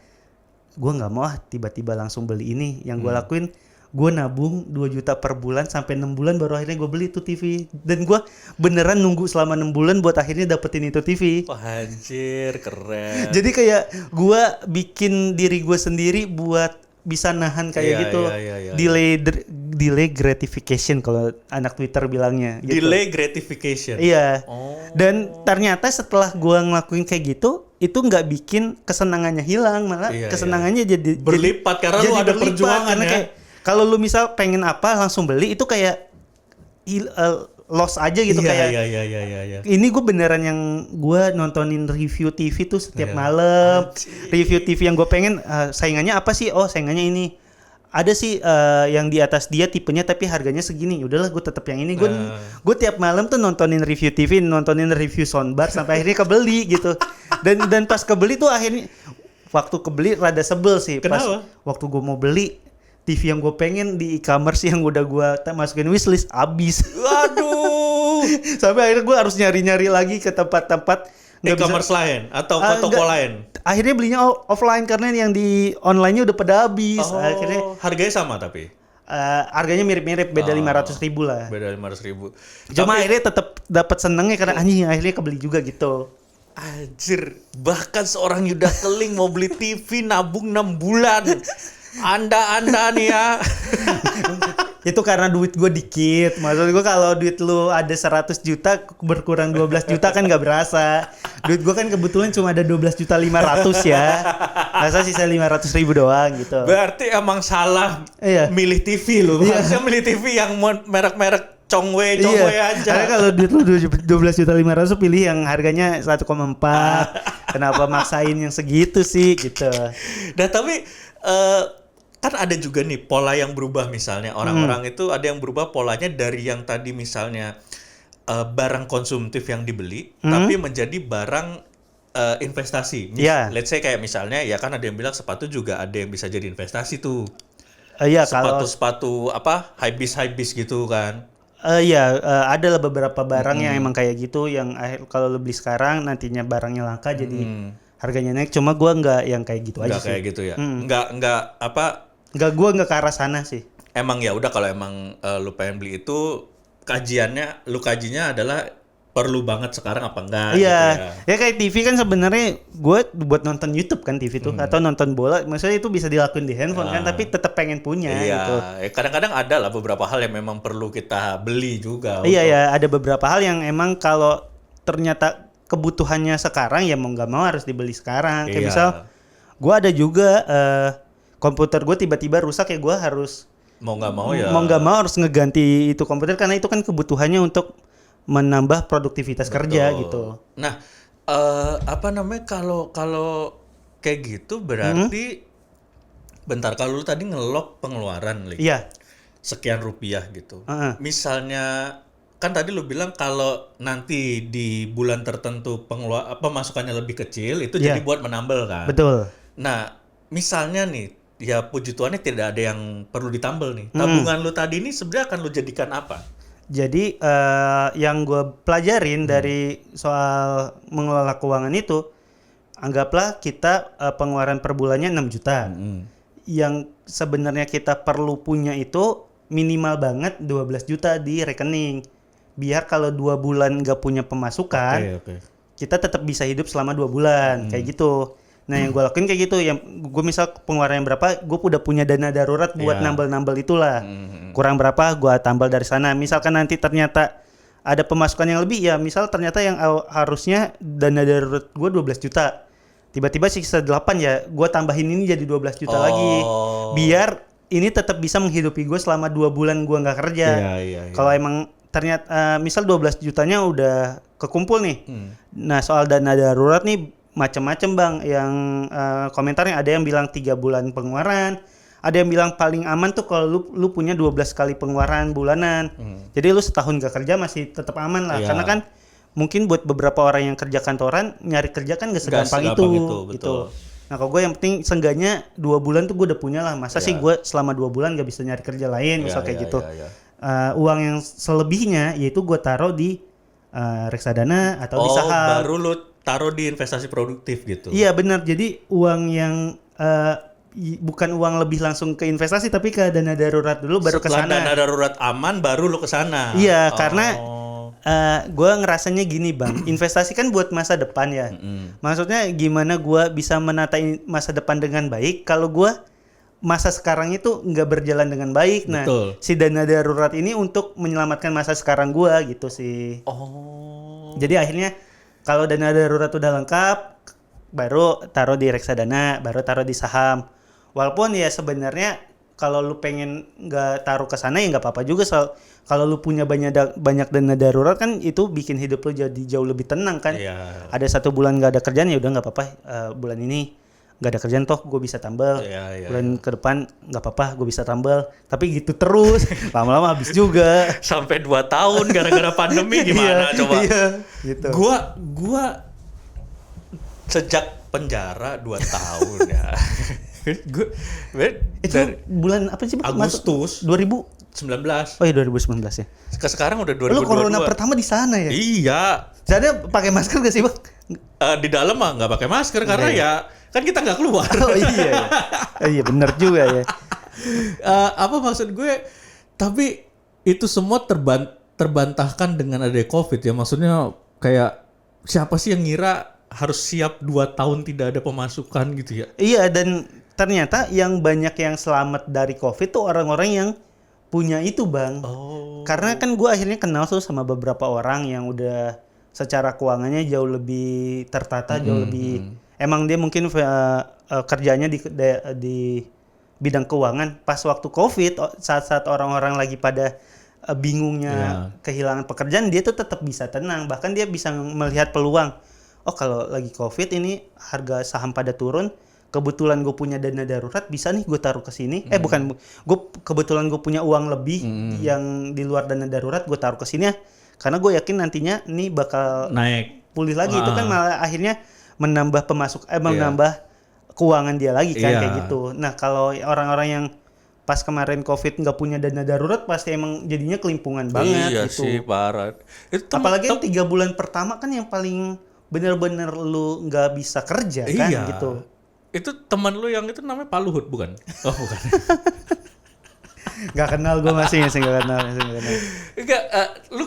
gue nggak mau tiba-tiba langsung beli ini. Yang gue lakuin, gue nabung 2 juta per bulan sampai 6 bulan baru akhirnya gue beli tuh TV. Dan gue beneran nunggu selama 6 bulan buat akhirnya dapetin itu TV. Wah anjir, keren. Jadi kayak gue bikin diri gue sendiri buat bisa nahan kayak gitu. Delay gratification kalau anak Twitter bilangnya gitu. Delay gratification? Iya. Dan ternyata setelah gue ngelakuin kayak gitu, itu nggak bikin kesenangannya hilang, malah Iya, kesenangannya jadi berlipat karena lu ada berlipat, perjuangan karena ya. kayak kalau lu misal pengen apa langsung beli itu kayak loss aja gitu, kayak Iya. ini gue beneran yang gue nontonin review TV tuh setiap Iya. malam. Review TV yang gue pengen saingannya apa sih? Oh, saingannya ini. Ada sih yang di atas dia tipenya tapi harganya segini. Udahlah gue tetap yang ini. Gue tiap malam tuh nontonin review TV, nontonin review soundbar sampai akhirnya kebeli gitu. Dan pas kebeli tuh akhirnya waktu kebeli rada sebel sih. Kenapa? Pas waktu gue mau beli TV yang gue pengen di e-commerce yang udah gue masukin wishlist habis. Waduh. Sampai akhirnya gue harus nyari-nyari lagi ke tempat-tempat nggak bisa. E-commerce lain atau ke toko lain. Akhirnya belinya offline karena yang di online-nya udah pada habis. Akhirnya Harganya sama tapi harganya mirip-mirip, beda 500.000 lah. beda 500.000. Cuma akhirnya tetap dapat senengnya karena anjing akhirnya kebeli juga gitu. Anjir, bahkan seorang Yuda Keling mau beli TV nabung 6 bulan. Anda nih ya. Itu karena duit gue dikit. Maksud gue kalau duit lu ada 100 juta berkurang 12 juta kan gak berasa. Duit gue kan kebetulan cuma ada 12.500.000 ya. Masa sisa 500.000 doang gitu. Berarti emang salah Iya. milih TV lu. Harusnya milih TV yang merek-merek Chongwei aja. Karena kalau duit lu 12.500.000 pilih yang harganya 1,4. Kenapa maksain yang segitu sih gitu. Nah tapi kan ada juga nih pola yang berubah, misalnya orang-orang itu ada yang berubah polanya dari yang tadi misalnya barang konsumtif yang dibeli tapi menjadi barang investasi. Let's say kayak misalnya ya kan ada yang bilang sepatu juga ada yang bisa jadi investasi tuh. Iya, Sepatu apa high-bis gitu kan. Ada lah beberapa barang yang emang kayak gitu yang kalau lo beli sekarang nantinya barangnya langka jadi harganya naik. Cuma gua nggak yang kayak gitu aja sih. Nggak kayak gitu ya. Nggak apa. Gua nggak ke arah sana sih. Emang ya udah kalau emang lu pengen beli itu kajinya adalah perlu banget sekarang apa enggak Iya. gitu Ya kayak TV kan sebenarnya gue buat nonton YouTube kan TV tuh atau nonton bola, maksudnya itu bisa dilakuin di handphone kan, tapi tetap pengen punya gitu. Kadang-kadang ada lah beberapa hal yang memang perlu kita beli juga. Iya, ada beberapa hal yang emang kalau ternyata kebutuhannya sekarang ya mau nggak mau harus dibeli sekarang. Kayak misal gue ada juga komputer gue tiba-tiba rusak ya gue harus mau nggak mau harus ngeganti itu komputer karena itu kan kebutuhannya untuk menambah produktivitas kerja gitu. Nah, apa namanya kalau kayak gitu berarti bentar, kalau lu tadi ngelok pengeluaran Iya. sekian rupiah gitu. Misalnya kan tadi lu bilang kalau nanti di bulan tertentu pemasukannya lebih kecil itu jadi buat menambal kan. Betul. Nah, misalnya nih ya puji Tuhannya tidak ada yang perlu ditambal nih. Tabungan lu tadi ini sebenarnya akan lu jadikan apa? Jadi yang gue pelajarin dari soal mengelola keuangan itu, anggaplah kita pengeluaran per bulannya 6 juta. Yang sebenarnya kita perlu punya itu minimal banget 12 juta di rekening. Biar kalau 2 bulan nggak punya pemasukan, kita tetap bisa hidup selama 2 bulan, kayak gitu. Nah yang gue lakuin kayak gitu, yang gue misal pengeluarannya berapa, gue udah punya dana darurat buat nambal-nambal itulah. Kurang berapa, gue tambal dari sana. Misalkan nanti ternyata ada pemasukan yang lebih, ya misal ternyata yang harusnya dana darurat gue 12 juta. Tiba-tiba sisa 8 ya, gue tambahin ini jadi 12 juta lagi. Biar ini tetap bisa menghidupi gue selama 2 bulan gue nggak kerja. Kalau emang ternyata misal 12 jutanya udah kekumpul nih. Nah soal dana darurat nih, macam-macam bang, yang komentarnya ada yang bilang 3 bulan pengeluaran, ada yang bilang paling aman tuh kalau lu punya 12 kali pengeluaran bulanan. Jadi lu setahun gak kerja masih tetap aman lah, karena kan mungkin buat beberapa orang yang kerja kantoran nyari kerja kan gak segampang itu gitu. Nah kalau gue yang penting seenggaknya 2 bulan tuh gue udah punya lah. Masa sih gue selama 2 bulan gak bisa nyari kerja lain misal kayak gitu. Uang yang selebihnya yaitu gue taruh di reksadana atau di saham. Baru lu taruh di investasi produktif gitu. Iya benar. Jadi uang yang bukan uang lebih langsung ke investasi tapi ke dana darurat dulu baru ke sana. Setelah dana darurat aman baru lu ke sana. Iya, karena gue ngerasanya gini bang, investasi kan buat masa depan ya. Maksudnya gimana gue bisa menata masa depan dengan baik kalau gue masa sekarang itu nggak berjalan dengan baik. Nah, si dana darurat ini untuk menyelamatkan masa sekarang gue gitu sih. Jadi akhirnya kalau dana darurat udah lengkap, baru taruh di reksadana, baru taruh di saham. Walaupun ya sebenarnya kalau lu pengen nggak taruh ke sana ya nggak apa-apa juga. Kalau lu punya banyak dana darurat kan itu bikin hidup lu jadi jauh lebih tenang kan. Iya. Ada 1 bulan nggak ada kerjaan ya udah nggak apa-apa. Bulan ini nggak ada kerjaan toh gue bisa tambal. Iya. Bulan ke depan nggak apa-apa gue bisa tambal. Tapi gitu terus lama-lama habis juga. Sampai 2 tahun gara-gara pandemi gimana coba? Iya, gitu. Gua sejak penjara 2 tahun ya. Gue Itu bulan apa sih? Bang? Agustus 2019. 19. Oh iya 2019 ya. Sekarang udah 2022. Lu corona pertama di sana ya? Iya. Sana pakai masker gak sih, Bang? Di dalam mah nggak pakai masker karena ya kan kita nggak keluar. Oh iya. Ya. Iya benar juga ya. Apa maksud gue? Tapi itu semua terbantahkan dengan adanya COVID ya. Maksudnya kayak siapa sih yang ngira harus siap 2 tahun tidak ada pemasukan gitu ya? Iya, dan ternyata yang banyak yang selamat dari COVID tuh orang-orang yang punya itu, Bang. Oh. Karena kan gue akhirnya kenal tuh sama beberapa orang yang udah secara keuangannya jauh lebih tertata, jauh lebih emang dia mungkin kerjanya di bidang keuangan pas waktu COVID, saat-saat orang-orang lagi pada bingungnya kehilangan pekerjaan, dia tuh tetap bisa tenang, bahkan dia bisa melihat peluang. Oh kalau lagi COVID ini harga saham pada turun, kebetulan gue punya dana darurat, bisa nih gue taruh ke sini. Bukan, gue kebetulan gue punya uang lebih yang di luar dana darurat, gue taruh ke sini ya. Karena gue yakin nantinya ini bakal naik pulih lagi. Itu kan malah akhirnya menambah menambah keuangan dia lagi kan kayak gitu. Nah kalau orang-orang yang pas kemarin COVID nggak punya dana darurat pasti emang jadinya kelimpungan banget gitu. Iya sih parah. Apalagi yang 3 bulan pertama kan yang paling bener-bener lu nggak bisa kerja kan gitu. Itu teman lu yang itu namanya Pak Luhut bukan? Oh bukan. Gak kenal gue masih nggak kenal. Enggak, lu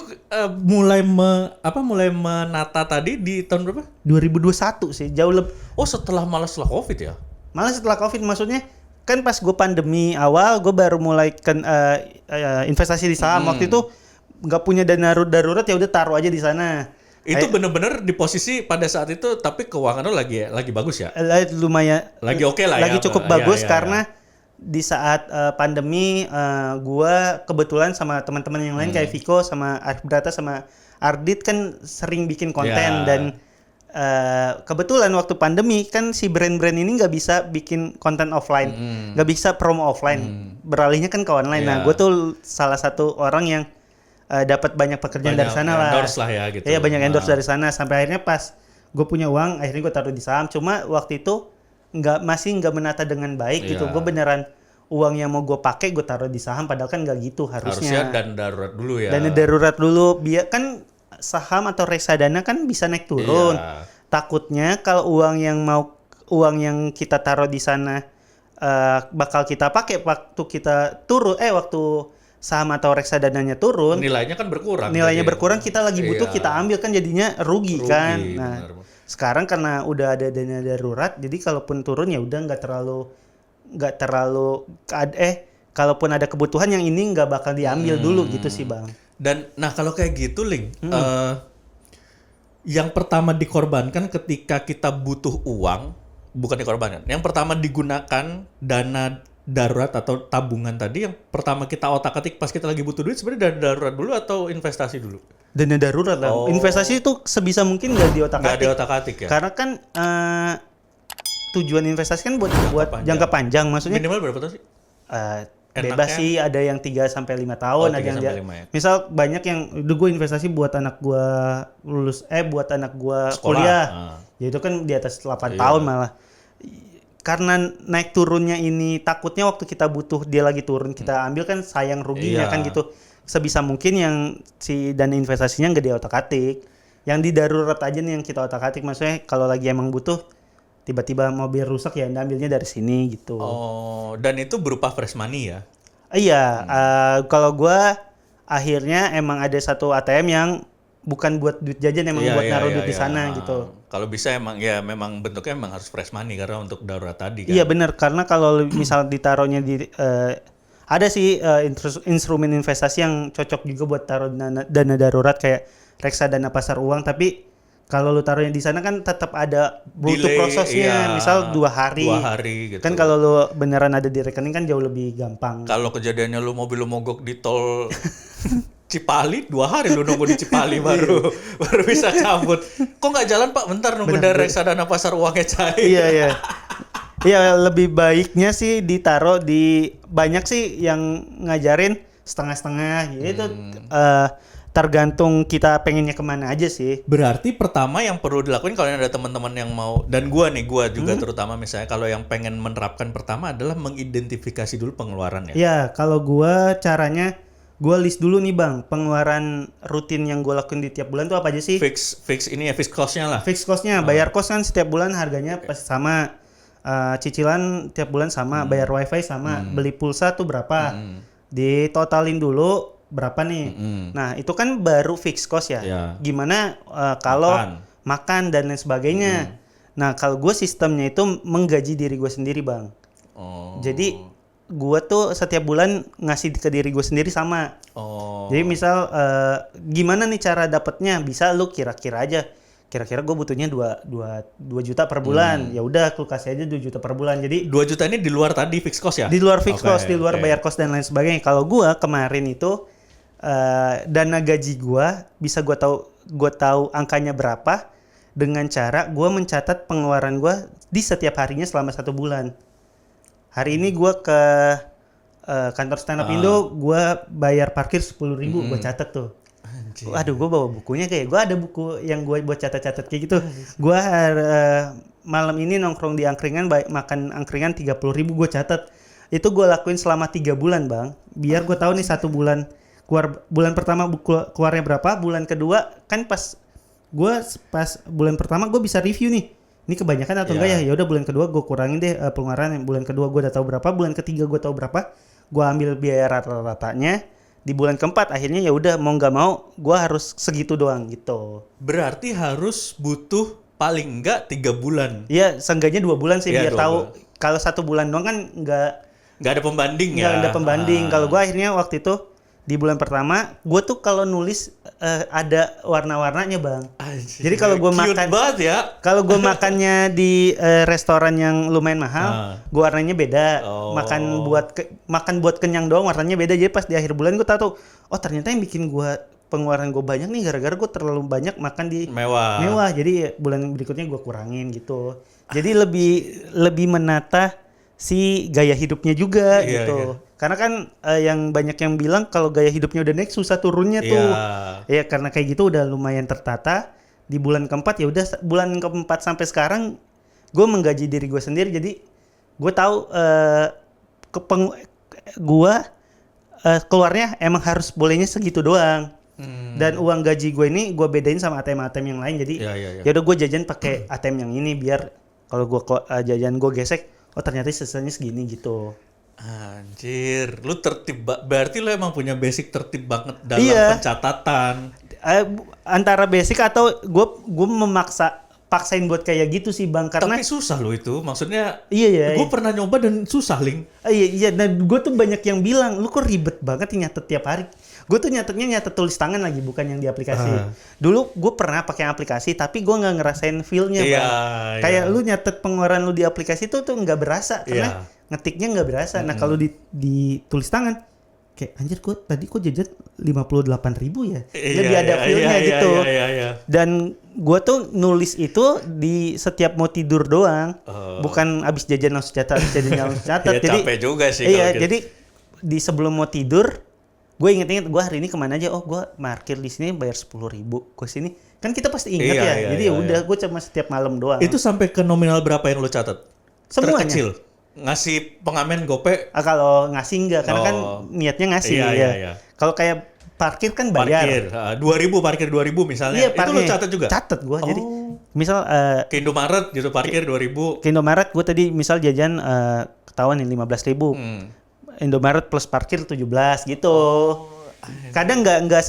mulai menata tadi di tahun berapa? 2021 sih, jauh lebih. Oh setelah setelah COVID ya? Malah setelah COVID, maksudnya kan pas gue pandemi awal gue baru mulai investasi di saham. Waktu itu nggak punya dana darurat, ya udah taruh aja di sana. Itu bener-bener di posisi pada saat itu, tapi keuangan lo lagi bagus ya? Lumayan. Lagi oke lah ya? Lagi cukup bagus karena di saat pandemi gua kebetulan sama teman-teman yang lain kayak Viko sama Arif Brata sama Ardit kan sering bikin konten dan kebetulan waktu pandemi kan si brand-brand ini nggak bisa bikin konten offline, nggak bisa promo offline, beralihnya kan ke online. Nah, gue tuh salah satu orang yang dapat banyak pekerjaan dari sana lah. Endorse lah ya gitu. Iya banyak endorse dari sana sampai akhirnya pas gue punya uang akhirnya gue taruh di saham. Cuma waktu itu masih nggak menata dengan baik gitu. Gue beneran uang yang mau gue pakai gue taruh di saham padahal kan nggak gitu harusnya. Dana darurat dulu ya. Dana darurat dulu biar kan saham atau reksadana kan bisa naik turun. Takutnya kalau uang yang kita taruh di sana bakal kita pakai waktu kita waktu saham atau reksadananya turun, nilainya kan berkurang. Nilainya berkurang, kita lagi butuh kita ambil kan jadinya rugi kan. Nah, sekarang karena udah ada dana darurat, jadi kalaupun turun ya udah nggak terlalu kalaupun ada kebutuhan yang ini nggak bakal diambil dulu gitu sih Bang. Dan nah kalau kayak gitu Ling, yang pertama dikorbankan ketika kita butuh uang, bukan dikorbankan. Yang pertama digunakan dana darurat atau tabungan tadi, yang pertama kita otak-atik pas kita lagi butuh duit sebenarnya dana darurat dulu atau investasi dulu? Dana darurat lah. Investasi itu sebisa mungkin nggak diotak-atik. Nggak diotak-atik ya? Karena kan tujuan investasi kan buat jangka panjang. Maksudnya minimal berapa tahun sih? Bebas sih, ada yang 3-5 tahun, ada yang misal banyak yang gue investasi buat anak gue lulus buat anak gue kuliah. Ya itu kan di atas 8 tahun malah. Karena naik turunnya ini takutnya waktu kita butuh dia lagi turun kita ambil kan sayang ruginya kan gitu. Sebisa mungkin yang si dana investasinya nggak diotak-atik. Yang di darurat aja nih yang kita otak-atik. Maksudnya kalau lagi emang butuh tiba-tiba mobil rusak ya ambilnya dari sini gitu. Oh, dan itu berupa fresh money ya? Iya, kalau gue akhirnya emang ada satu ATM yang bukan buat duit jajan, emang buat naruh duit di sana gitu. Kalau bisa emang ya memang bentuknya emang harus fresh money karena untuk darurat tadi kan. Iya benar, karena kalau misal ditaruhnya di ada sih instrumen investasi yang cocok juga buat taruh dana darurat kayak reksadana pasar uang, tapi kalau lu taruhnya di sana kan tetap ada butuh Delay, prosesnya, iya. misal 2 hari. 2 hari gitu. Kan kalau lu beneran ada di rekening kan jauh lebih gampang. Kalau kejadiannya lu mobil lu mogok di tol Cipali, 2 hari lu nunggu di Cipali baru bisa cabut. Kok nggak jalan Pak? Bentar nunggu dari reksadana pasar uangnya cair. Iya, iya. Iya, lebih baiknya sih ditaruh di, banyak sih yang ngajarin setengah-setengah gitu. Tergantung kita pengennya kemana aja sih. Berarti pertama yang perlu dilakuin kalau ada teman-teman yang mau, dan gua juga terutama misalnya kalau yang pengen menerapkan pertama adalah mengidentifikasi dulu pengeluaran ya. Ya, kalau gua caranya gua list dulu nih Bang, pengeluaran rutin yang gua lakuin di tiap bulan tuh apa aja sih? Fix ini ya, fix cost-nya lah. Fix cost-nya, bayar kos kan setiap bulan harganya pasti sama. Cicilan tiap bulan sama, bayar wifi sama, beli pulsa tuh berapa. Ditotalin dulu berapa nih. Nah, itu kan baru fix cost ya. Ya. Gimana kalau makan dan lain sebagainya. Nah, kalau gue sistemnya itu menggaji diri gue sendiri, Bang. Oh. Jadi gue tuh setiap bulan ngasih ke diri gue sendiri sama. Oh. Jadi misal gimana nih cara dapetnya? Bisa lu kira-kira aja. Kira-kira gue butuhnya 2 juta per bulan. Ya udah, lu kasih aja 2 juta per bulan. Jadi 2 juta ini di luar tadi fix cost ya? di luar fix Oke, cost, di luar oke. bayar kos dan lain sebagainya. Kalau gua kemarin itu dana gaji gua bisa gua tahu angkanya berapa dengan cara gua mencatat pengeluaran gua di setiap harinya selama 1 bulan. Hari ini gua ke kantor stand up Indo, gua bayar parkir 10.000, gua catat tuh. Anjir. Aduh, gue bawa bukunya, kayak gue ada buku yang gue buat catat-catat kayak gitu. Gue malam ini nongkrong di angkringan, makan angkringan 30.000 gue catat. Itu gue lakuin selama 3 bulan Bang. Biar gue tahu nih 1 bulan bulan pertama keluarnya berapa, bulan kedua kan pas bulan pertama gue bisa review nih. Ini kebanyakan atau enggak ya? Ya udah bulan kedua gue kurangin deh pengeluaran. Bulan kedua gue udah tahu berapa, bulan ketiga gue tahu berapa. Gue ambil biaya rata-ratanya. Di bulan keempat akhirnya ya udah mau nggak mau gue harus segitu doang gitu. Berarti harus butuh paling enggak 3 bulan. Iya, seenggaknya 2 bulan sih Iya, biar 2 tahu. bulan. Kalau 1 bulan doang kan Nggak ada pembanding ya? nggak ada pembanding. Kalau gue akhirnya waktu itu di bulan pertama gue tuh kalau nulis ada warna-warnanya Bang. Anjir, Jadi kalau gue cute makan, banget ya. kalau gue makannya di restoran yang lumayan mahal, gue warnanya beda. Oh. Makan buat kenyang doang warnanya beda. Jadi pas di akhir bulan gue tahu, oh ternyata yang bikin gue pengeluaran gue banyak nih gara-gara gue terlalu banyak makan di mewah. Jadi bulan berikutnya gue kurangin gitu. Jadi lebih menata si gaya hidupnya juga Iya, gitu. iya. Karena kan yang banyak yang bilang kalau gaya hidupnya udah naik susah turunnya tuh. Iya. Ya karena kayak gitu udah lumayan tertata. Di bulan keempat ya udah, bulan keempat sampai sekarang gue menggaji diri gue sendiri. Jadi gue tahu gue keluarnya emang harus bolehnya segitu doang. Dan uang gaji gue ini gue bedain sama ATM yang lain. Jadi ya udah gue jajan pakai ATM yang ini biar kalau gue jajan gue gesek, oh ternyata sisanya segini gitu. Anjir, lu tertib berarti lu emang punya basic tertib banget dalam Iya. pencatatan. Antara basic atau gue paksain buat kayak gitu sih Bang, karena Tapi susah lo itu, maksudnya. iya. Gue pernah nyoba dan susah, Ling. Iya, dan gue tuh banyak yang bilang, lu kok ribet banget nyatet tiap hari. Gue tuh nyatet tulis tangan lagi, bukan yang di aplikasi. Dulu gue pernah pakai aplikasi, tapi gue nggak ngerasain feel-nya, Iya, Bang. Kayak lu nyatet pengeluaran lu di aplikasi tuh nggak berasa, karena ngetiknya nggak berasa. Nah kalau di tulis tangan, kayak anjir gue tadi kok jajan 58.000 ya. Lebih ada feel-nya gitu. Iya. Dan gue tuh nulis itu di setiap mau tidur doang, bukan abis jajan langsung catat, Ya, jadi capek juga sih. iya, jadi di sebelum mau tidur gue inget-inget gue hari ini kemana aja. Oh gue parkir di sini bayar 10.000 ke sini. Kan kita pasti inget jadi ya udah gue cuma setiap malam doang. Itu sampai ke nominal berapa yang lo catat? Semuanya. Terkecil. Ngasih pengamen gope. Kalau ngasih enggak, karena kan niatnya ngasih. Iya. Kalau kayak parkir kan bayar. Parkir 2.000 misalnya. Iya, itu lo catat juga? Catat gue. Jadi misal ke Indomaret gitu parkir 2.000. Ke Indomaret gue tadi misal jajan ketahuan nih 15.000. Indomaret plus parkir 17 gitu. Kadang nggak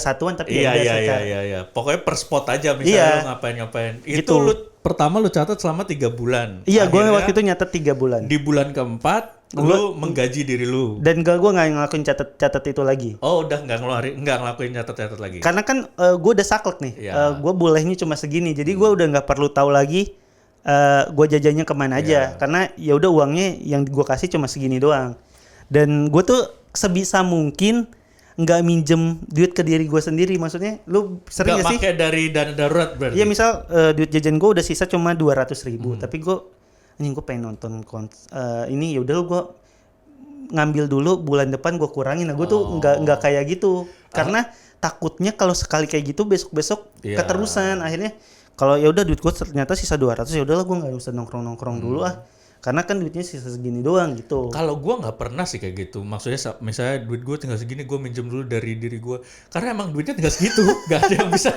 satuan tapi Iya. Pokoknya per spot aja misalnya lo ngapain. Gitu. Itu pertama lo catat selama 3 bulan. Iya, gue Akhirnya, waktu itu nyatet 3 bulan. Di bulan keempat Lu menggaji diri lu. Dan gue nggak ngelakuin catat itu lagi. Oh, udah nggak ngelakuin catat lagi. Karena kan gue udah saklek nih. Iya. Gue bolehnya cuma segini. Jadi gue udah nggak perlu tahu lagi gue jajannya kemana aja. Karena ya udah uangnya yang gue kasih cuma segini doang. Dan gue tuh sebisa mungkin nggak minjem duit ke diri gue sendiri. Maksudnya lu sering nggak sih? Nggak pakai dari dana darurat berarti? Iya, misal duit jajan gue udah sisa cuma 200.000. Tapi gue pengen nonton ini, ya udah gue ngambil dulu, bulan depan gue kurangin. Nah gue tuh nggak kayak gitu. Karena takutnya kalau sekali kayak gitu besok keterusan. Akhirnya kalau ya udah duit gue ternyata sisa 200, ya udahlah gue nggak usah nongkrong dulu ah. Karena kan duitnya sisa segini doang gitu. Kalau gue nggak pernah sih kayak gitu. Maksudnya misalnya duit gue tinggal segini, gue minjem dulu dari diri gue. Karena emang duitnya tinggal segitu, nggak ada yang bisa.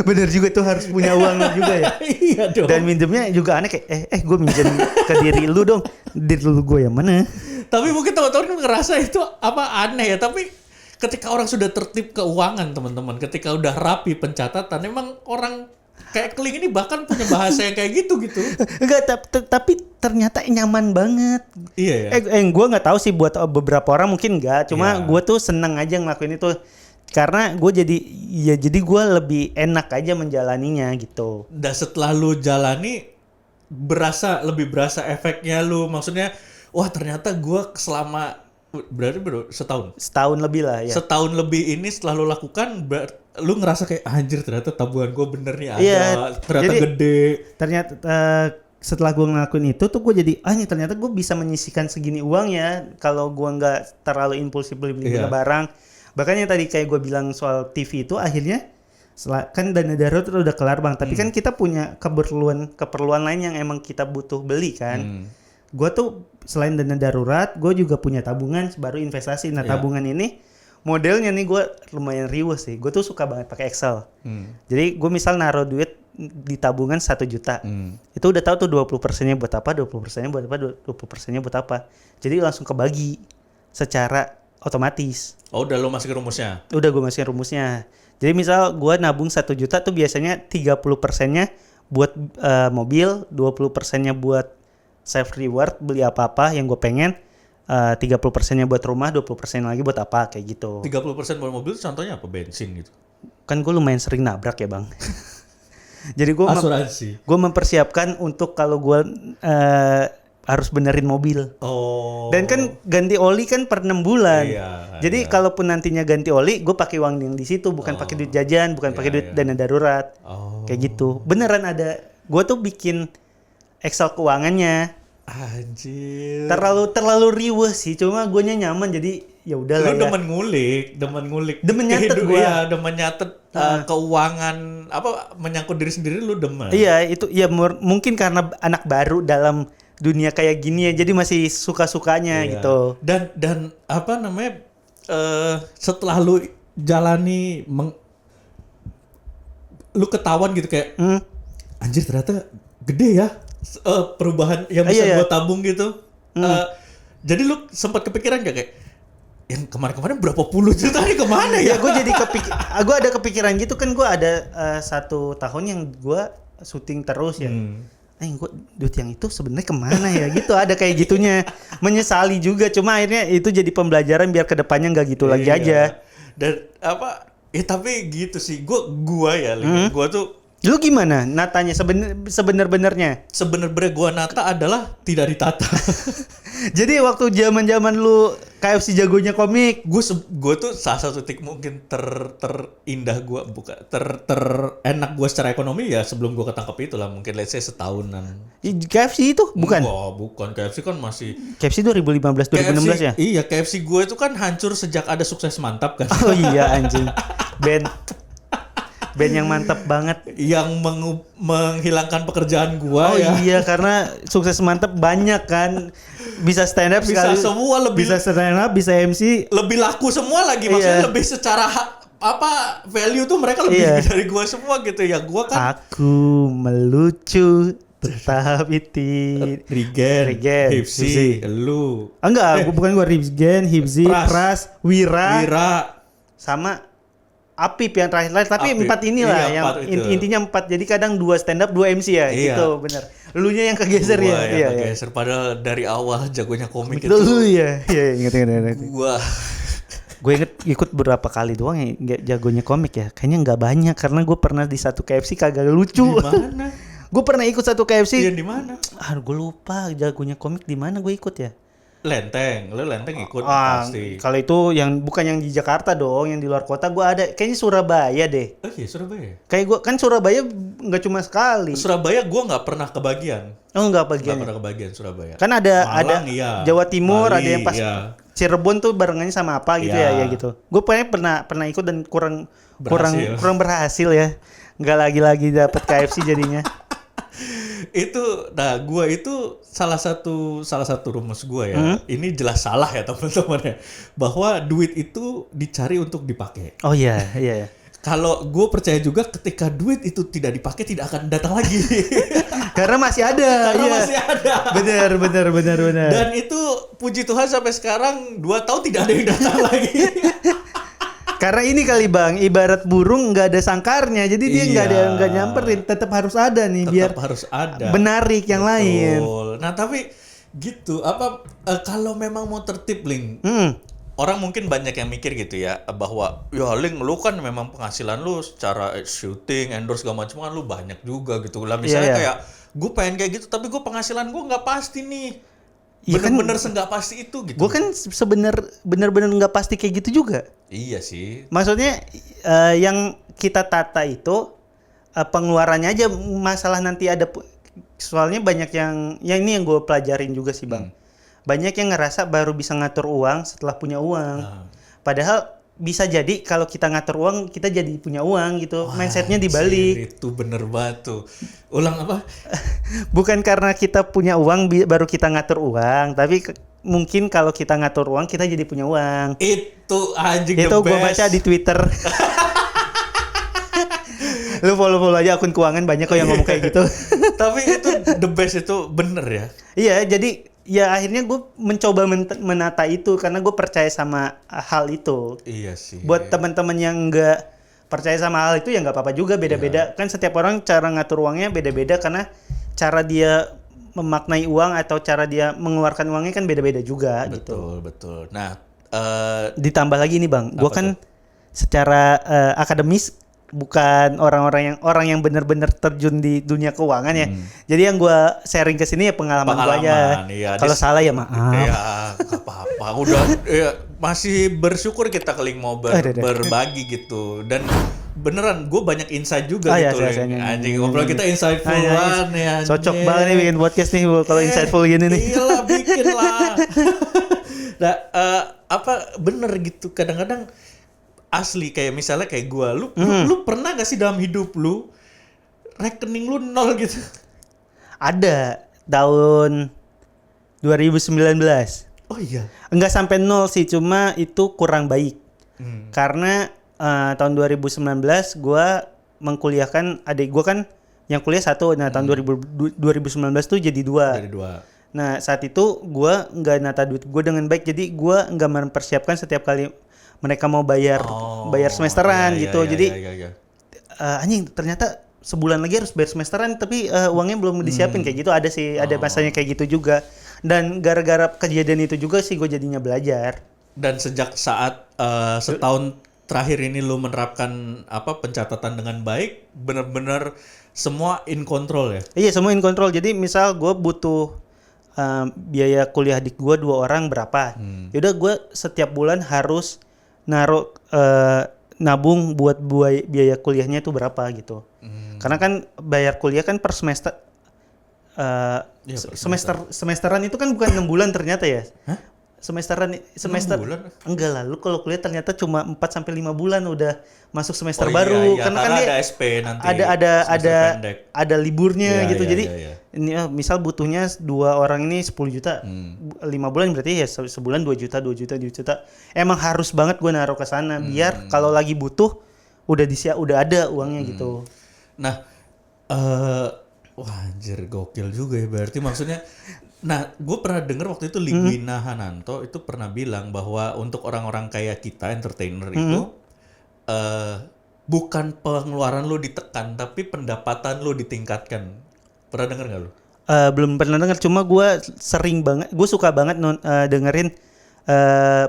Bener juga tuh, harus punya uang juga ya. Iya dong. Dan minjemnya juga aneh kayak gue minjem ke diri lu dong. Diri lu gue yang mana? Tapi mungkin teman-teman ngerasa itu apa aneh ya. Tapi ketika orang sudah tertib keuangan teman-teman, ketika udah rapi pencatatan, emang orang kayak Keling ini bahkan punya bahasa yang kayak gitu. Enggak, tapi ternyata nyaman banget. Iya ya. Gue nggak tahu sih, buat beberapa orang mungkin nggak. Cuma gue tuh seneng aja ngelakuin itu. Karena gue jadi gue lebih enak aja menjalaninya gitu. Dan setelah lu jalani, lebih berasa efeknya lu. Maksudnya, wah ternyata gue selama berarti setahun Lebih lah ya. Setahun lebih ini setelah lu lakukan, lu ngerasa kayak anjir ternyata tabungan gue bener nih ada. Iya, ternyata jadi, gede. Ternyata setelah gue ngelakuin itu tuh gue jadi ini ternyata gue bisa menyisihkan segini uang ya kalau gue nggak terlalu impulsif beli barang. Bahkan yang tadi kayak gue bilang soal TV itu, akhirnya kan dana darurat udah kelar bang, tapi kan kita punya keperluan lain yang emang kita butuh beli kan. Gue tuh selain dana darurat, gue juga punya tabungan baru investasi. Nah tabungan ini modelnya nih gue lumayan riweh sih. Gue tuh suka banget pakai Excel. Jadi gue misal naruh duit di tabungan 1 juta. Itu udah tahu tuh 20%-nya buat apa, 20%-nya buat apa, 20%-nya buat apa. Jadi langsung kebagi secara otomatis. Oh, udah lo masukin rumusnya? Udah gue masukin rumusnya. Jadi misal gue nabung 1 juta tuh biasanya 30%-nya buat mobil, 20%-nya buat self reward, beli apa-apa yang gue pengen, 30%-nya buat rumah, 20% lagi buat apa, kayak gitu. 30% buat mobil contohnya apa? Bensin gitu? Kan gue lumayan sering nabrak ya bang. Jadi gue mempersiapkan untuk kalau gue harus benerin mobil. Oh. Dan kan ganti oli kan per 6 bulan. Jadi iya. kalaupun nantinya ganti oli, gue pakai uang yang di situ, bukan pakai duit jajan, bukan pakai duit dana darurat. Kayak gitu. Beneran ada. Gue tuh bikin Excel keuangannya. Anjir. Terlalu riweh sih, cuma gue nyaman jadi ya udahlah. Lu demen ngulik. Demen nyatet gue. Iya, demen nyatet keuangan apa menyangkut diri sendiri, lu demen. Iya, itu ya mungkin karena anak baru dalam dunia kayak gini ya, jadi masih suka-sukanya gitu. Dan apa namanya, setelah lu jalani lu ketahuan gitu kayak anjir ternyata gede ya perubahan yang bisa gua tabung gitu. Jadi lu sempat kepikiran gak kayak yang kemarin-kemarin berapa puluh juta ini kemana ya? Gue jadi gue ada kepikiran gitu kan. Gue ada 1 tahun yang gue syuting terus ya. Gue duit yang itu sebenarnya kemana ya gitu, ada kayak gitunya. Menyesali juga, cuma akhirnya itu jadi pembelajaran biar kedepannya nggak gitu lagi aja. Dan apa ya, tapi gitu sih gua ya gua tuh. Lu gimana natanya sebenarnya Gua nata adalah tidak ditata. Jadi waktu zaman lu KFC jagonya komik, gue tuh salah satu titik mungkin terindah gue, bukan terenak gue secara ekonomi ya sebelum gue ketangkep itu lah, mungkin let's say setahunan. KFC itu bukan? Bukan, KFC kan masih. KFC 2015 2016 ya? Iya, KFC gue itu kan hancur sejak ada Sukses Mantap kan. Oh iya anjing. Band yang mantap banget, yang menghilangkan pekerjaan gua. Iya, karena Sukses Mantap banyak kan, bisa stand up bisa sekali, semua, lebih bisa stand up, bisa MC, lebih laku semua lagi, maksudnya lebih secara value tuh mereka lebih dari gua semua gitu ya. Gua kan aku melucu tetap Rigen, Hipsi, lu enggak, bukan gua, Rigen, Hipsi, Pras, Wira, sama Apip yang terakhir, tapi Apip. 4 inilah Iya, yang 4 itu. intinya 4. Jadi kadang 2 stand up 2 MC ya, Iya. gitu bener. Lunya yang kegeser Gua ya. yang Iya, iya. kegeser. Padahal dari awal jagonya komik itu Lu ya. Iya, ingat. gua. Gue inget ikut beberapa kali doang ya nggak jagonya komik ya. Kayaknya nggak banyak karena gue pernah di satu KFC kagak lucu. Di mana? Gue pernah ikut satu KFC. Iya, di mana? Aduh, gue lupa jagonya komik di mana gue ikut ya. Lenteng, lu Lenteng ikut Ah, pasti. kalau itu yang bukan yang di Jakarta dong, yang di luar kota gue ada. Kayaknya Surabaya deh. Oh iya, Surabaya. Kayak gue kan Surabaya nggak cuma sekali. Surabaya gua nggak pernah kebagian. Oh nggak Nggak bagian. pernah kebagian Surabaya. Kan ada Malang, iya. Jawa Timur, Bali, ada yang pas iya. Cirebon tuh barengannya sama apa gitu Iya. ya gitu. Gue pernah ikut dan kurang Berhasil. berhasil ya. Nggak lagi dapet KFC jadinya. Itu, nah gua itu salah satu rumus gua ya. Ini jelas salah ya teman-teman ya. Bahwa duit itu dicari untuk dipakai. Oh iya, iya. Kalau gue percaya juga ketika duit itu tidak dipakai tidak akan datang lagi. Karena masih ada. Karena iya. masih ada. Benar. Dan itu puji Tuhan sampai sekarang 2 tahun tidak ada yang datang lagi. Karena ini kali Bang, ibarat burung nggak ada sangkarnya, jadi dia Iya. nggak nyamperin, tetap harus ada nih biar Tetap harus ada. menarik yang lain. Betul. Nah tapi gitu kalau memang mau tertib Link, Hmm. orang mungkin banyak yang mikir gitu ya bahwa ya Link lu kan memang penghasilan lu secara syuting, endorse segala macam kan lu banyak juga gitu lah. Misalnya Iya. kayak gue pengen kayak gitu tapi gue penghasilan gue nggak pasti nih. Iya kan- Bener-bener nggak pasti itu gitu. Gue kan bener-bener nggak pasti kayak gitu juga. Iya sih. Maksudnya yang kita tata itu pengeluarannya aja, masalah nanti ada soalnya banyak yang ini yang gue pelajarin juga sih Bang. Banyak yang ngerasa baru bisa ngatur uang setelah punya uang. Padahal bisa jadi kalau kita ngatur uang kita jadi punya uang gitu. Mindsetnya dibalik. Anjir, itu bener banget tuh. Ulang apa? Bukan karena kita punya uang baru kita ngatur uang, tapi mungkin kalau kita ngatur uang kita jadi punya uang. Itu anjing Itu the gue best. baca di Twitter. Lu follow aja akun keuangan banyak kok yang ngomong kayak gitu. Tapi itu the best, itu bener ya. Iya, jadi ya akhirnya gue mencoba menata itu karena gue percaya sama hal itu. Iya sih. Buat teman-teman yang nggak percaya sama hal itu ya nggak apa-apa juga, beda-beda. Kan setiap orang cara ngatur uangnya beda-beda karena cara dia memaknai uang atau cara dia mengeluarkan uangnya kan beda-beda juga gitu. Betul. Nah, Ditambah lagi nih Bang, gue Apa kan secara akademis bukan orang yang benar-benar terjun di dunia keuangan ya. Jadi yang gue sharing ke sini ya pengalaman gue aja. iya. Kalau salah ya maaf. Ya, nggak apa-apa. Udah ya, masih bersyukur kita keling mau Ada. berbagi gitu. Dan beneran gue banyak insight juga Ah, iya, gitu. saya- Link. saya- Anjing, ngobrol kita insightful Ah, iya, iya. banget nih anjing. Cocok banget nih bikin podcast nih kalau insightful gini nih. Iyalah, bikin lah. Nah, bener gitu. Kadang-kadang asli kayak misalnya kayak gua, lu pernah gak sih dalam hidup lu rekening lu 0 gitu? Ada tahun 2019. Oh iya. Enggak sampai 0 sih, cuma itu kurang baik. Karena tahun 2019 gua mengkuliahkan adik gua kan yang kuliah satu. Nah, tahun 2019 tuh jadi 2. Dari 2. Nah, saat itu gua nggak nata duit gua dengan baik. Jadi gua nggak mempersiapkan setiap kali mereka mau bayar semesteran iya, gitu. iya, Jadi iya. anjing ternyata sebulan lagi harus bayar semesteran tapi uangnya belum disiapin kayak gitu. Ada sih, ada masanya kayak gitu juga. Dan gara-gara kejadian itu juga sih gue jadinya belajar. Dan sejak saat setahun terakhir ini lu menerapkan pencatatan dengan baik, bener-bener semua in control ya. Iya, semua in control. Jadi misal gue butuh biaya kuliah adik gue 2 orang berapa. Yaudah gue setiap bulan harus naruh nabung buat biaya kuliahnya itu berapa gitu. Karena kan bayar kuliah kan per semester. Iya, per Semesteran itu kan bukan 6 bulan ternyata ya. Hah? Semester 6 bulan? enggak lah, lu kalau kuliah ternyata cuma 4 sampai 5 bulan udah masuk semester Oh, baru. iya, Karena kan karena dia ada SP nanti. ada pendek. ada liburnya Iya, gitu. iya, Jadi iya. ini misal butuhnya 2 orang ini 10 juta. 5 bulan berarti ya sebulan 2 juta. Emang harus banget gue naruh ke sana biar kalau lagi butuh udah ada uangnya gitu. Nah, wah anjir gokil juga ya berarti maksudnya. Nah, gue pernah dengar waktu itu Ligwina Hananto itu pernah bilang bahwa untuk orang-orang kayak kita entertainer itu bukan pengeluaran lu ditekan, tapi pendapatan lu ditingkatkan. Pernah denger nggak lu? Belum pernah denger, cuma gue sering banget, gue suka banget dengerin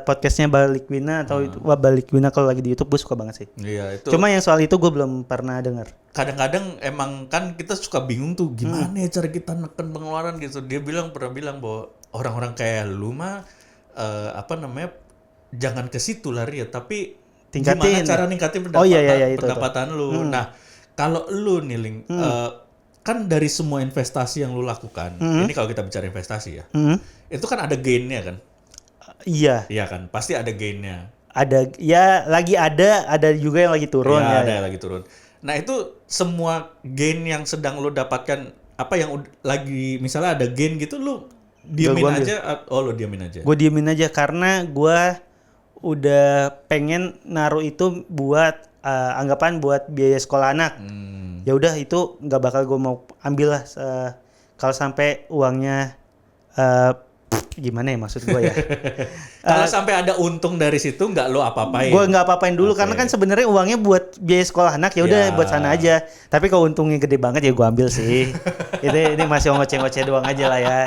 podcastnya Balik Wina atau Balik Wina kalau lagi di YouTube, gue suka banget sih. Iya itu. Cuma yang soal itu gue belum pernah denger. Kadang-kadang emang kan kita suka bingung tuh gimana ya cara kita neken pengeluaran gitu. Dia pernah bilang bahwa orang-orang kayak lu mah jangan ke situ lari ya, tapi Tingkatin gimana cara ningkatin pendapatan, itu. pendapatan lu. Nah, kalau lu nih Ling, kan dari semua investasi yang lu lakukan, ini kalau kita bicara investasi ya, itu kan ada gainnya kan? Iya. Iya kan, pasti ada gainnya. Ada ya, lagi ada juga yang lagi turun Ya, ya. ada yang lagi turun. Nah, itu semua gain yang sedang lu dapatkan, apa yang lagi misalnya ada gain gitu, lu diemin aja. Oh, lu diemin aja. Gue diemin aja karena gue udah pengen naruh itu buat anggapan buat biaya sekolah anak. Ya udah itu nggak bakal gue mau ambil lah kalau sampai uangnya gimana ya maksud gue ya. Kalau sampai ada untung dari situ nggak lo apa-apain. Gue nggak apa-apain dulu karena kan sebenarnya uangnya buat biaya sekolah anak, ya udah buat sana aja. Tapi kalau untungnya gede banget ya gue ambil sih. ini masih ngoceh-ngoceh doang aja lah ya.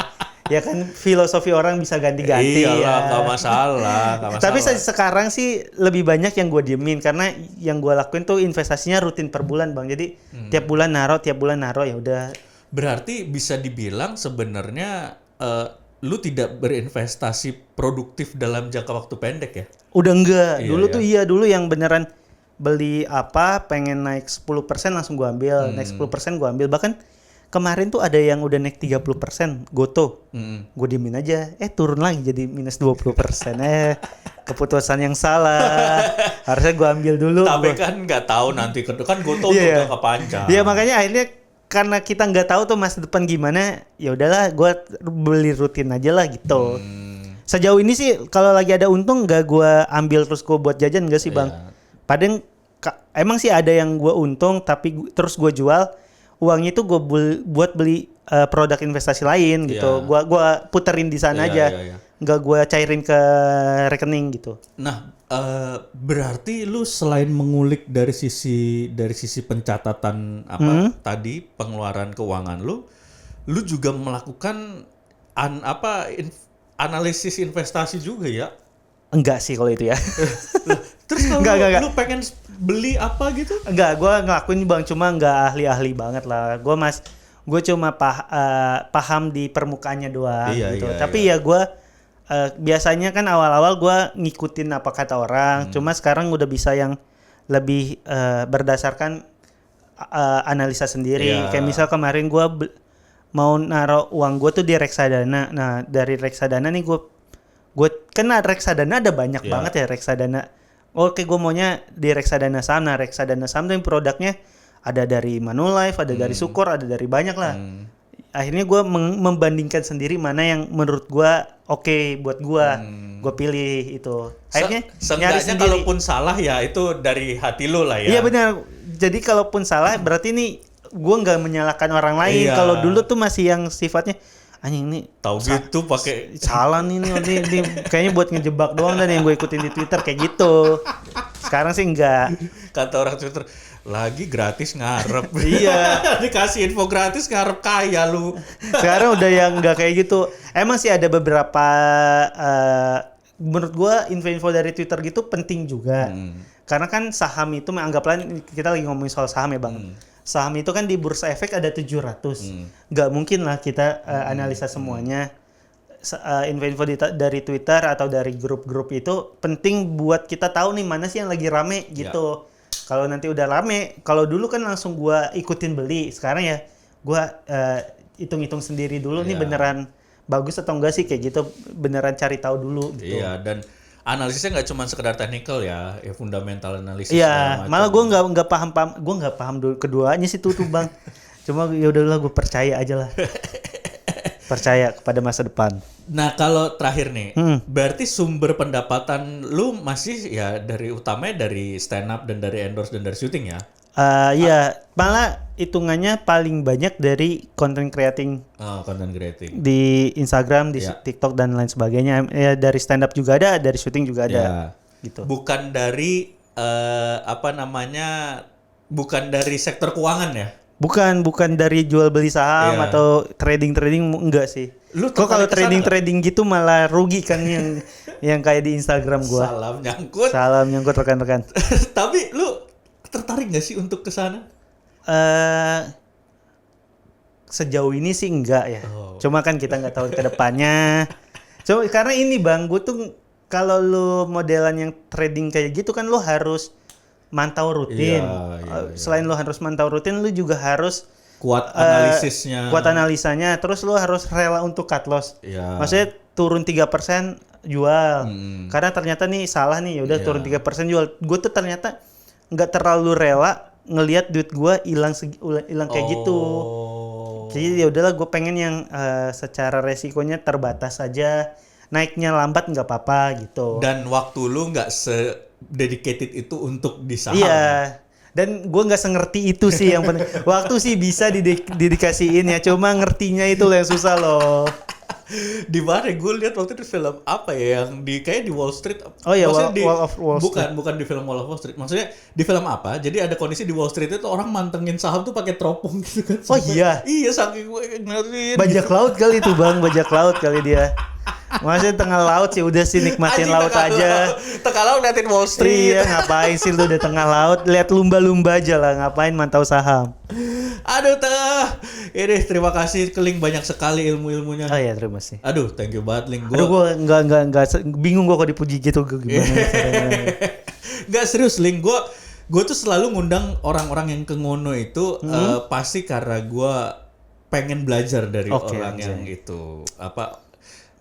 Ya kan filosofi orang bisa ganti-ganti. Iyalah, nggak masalah. Tapi sekarang sih lebih banyak yang gue diemin karena yang gue lakuin tuh investasinya rutin per bulan bang. Jadi tiap bulan naro ya udah. Berarti bisa dibilang sebenarnya lu tidak berinvestasi produktif dalam jangka waktu pendek ya? Udah enggak. Dulu yang beneran beli apa pengen naik 10% langsung gue ambil, naik 10% gue ambil. Bahkan kemarin tuh ada yang udah naik 30% Goto. Gue diemin aja, turun lagi jadi minus 20%. Keputusan yang salah. Harusnya gue ambil dulu. Tapi kan nggak tahu nanti kan Goto udah kepanjang. Iya, makanya akhirnya karena kita nggak tahu tuh masa depan gimana, ya udahlah gue beli rutin aja lah gitu. Sejauh ini sih kalau lagi ada untung nggak gue ambil terus gue buat jajan, nggak sih bang. Padahal emang sih ada yang gue untung tapi terus gue jual, uangnya itu gue buat beli produk investasi lain gitu. Gua puterin di sana aja, nggak gue cairin ke rekening gitu. Nah, berarti lu selain mengulik dari sisi pencatatan tadi pengeluaran keuangan lu juga melakukan analisis investasi juga ya? Enggak sih kalau itu ya. Terus kalau lu pengen beli apa gitu? Enggak, gue ngelakuin bang, cuma nggak ahli-ahli banget lah. Gue cuma paham di permukaannya doang gitu. Tapi ya gue biasanya kan awal-awal gue ngikutin apa kata orang. Cuma sekarang udah bisa yang lebih berdasarkan analisa sendiri. Kayak misal kemarin gue mau naruh uang gue tuh di reksadana. Nah dari reksadana nih gue kan reksadana ada banyak banget ya reksadana. Oke, gue maunya di reksadana saham. Nah, reksadana saham tuh yang produknya ada dari Manulife, ada dari Sukor, ada dari banyak lah. Akhirnya gue membandingkan sendiri mana yang menurut gue oke buat gue. Gue pilih itu. Akhirnya nyari sendiri. Kalaupun salah ya itu dari hati lu lah ya. Iya benar. Jadi kalaupun salah berarti nih gue nggak menyalahkan orang lain. Kalau dulu tuh masih yang sifatnya anjing ini tahu gitu pakai salah nih kayaknya buat ngejebak doang dan yang gue ikutin di Twitter kayak gitu. Sekarang sih enggak. Kata orang Twitter lagi gratis ngarep. Iya. Dikasih info gratis ngarep kaya lu. Sekarang udah yang enggak kayak gitu. Emang sih ada beberapa menurut gue info-info dari Twitter gitu penting juga. Karena kan saham itu anggaplah kita lagi ngomongin soal saham ya bang. Saham itu kan di Bursa Efek ada 700. Nggak mungkin lah kita analisa semuanya. Info-info dari Twitter atau dari grup-grup itu penting buat kita tahu nih mana sih yang lagi rame gitu. Kalau nanti udah rame, kalau dulu kan langsung gua ikutin beli. Sekarang ya gua hitung-hitung sendiri dulu nih beneran bagus atau enggak sih kayak gitu. Beneran cari tahu dulu gitu. Iya, dan analisisnya nggak cuma sekedar technical ya fundamental analisis. Iya, malah gue nggak paham dulu keduanya sih tuh bang. Cuma ya udahlah gue percaya aja lah. Percaya kepada masa depan. Nah kalau terakhir nih, berarti sumber pendapatan lu masih ya utamanya dari stand up dan dari endorse dan dari syuting ya? Iya, malah hitungannya paling banyak dari content creating. Content creating. Di Instagram, di TikTok dan lain sebagainya. Ya, dari stand up juga ada, dari syuting juga ada. Gitu. Bukan dari apa namanya, bukan dari sektor keuangan ya? Bukan dari jual beli saham Iya. atau trading enggak sih. Lu Kok kalau tertarik ke sana trading gitu malah rugi kan yang kayak di Instagram gua. Salam nyangkut. Salam nyangkut rekan-rekan. Tapi lu tertarik gak sih untuk ke sana? eh Sejauh ini sih enggak ya. Oh. Cuma kan kita nggak tahu ke depannya. Coba karena ini Bang, gue tuh kalau lu modelan yang trading kayak gitu kan lu harus mantau rutin. Iya. Selain lu harus mantau rutin, lu juga harus Kuat analisisnya. kuat analisanya. Terus lu harus rela untuk cut loss. Iya. Maksudnya turun 3% jual. Hmm. Karena ternyata nih salah nih, udah Iya. turun 3% jual. Gue tuh ternyata nggak terlalu rela ngelihat duit gue hilang kayak gitu. Oh. Jadi ya udahlah, gue pengen yang secara resikonya terbatas aja, naiknya lambat nggak apa-apa gitu. Dan waktu lu nggak se-dedicated itu untuk di saham. Iya. Dan gue nggak sengerti itu sih yang penting. Waktu sih bisa didikasiin ya, cuma ngertinya itu yang susah loh. Di mana gue lihat waktu itu film apa ya yang kayak di Wall Street. Oh iya, Maksudnya Wall of Wall Street. bukan di film Wall of Wall Street. Maksudnya di film apa? Jadi ada kondisi di Wall Street itu orang mantengin saham tuh pakai teropong gitu kan. Oh iya. Iya, saking gue ngeliatin. Bajak laut kali itu Bang, bajak laut kali dia. Maksudnya tengah laut sih udah sih nikmatin Anjing, laut aja. Tengah laut liatin Wall Street. Iya, ngapain sih lu di tengah laut, lihat lumba-lumba aja lah, ngapain mantau saham. Aduh ini terima kasih Keling, banyak sekali ilmu-ilmunya. Oh iya, terima kasih. Aduh, thank you banget Ling. Aduh, gue enggak bingung gue kalau dipuji gitu gimana caranya. Nggak serius Ling, gue tuh selalu ngundang orang-orang yang ke Ngono itu pasti karena gue pengen belajar dari Oke, orang yang itu apa.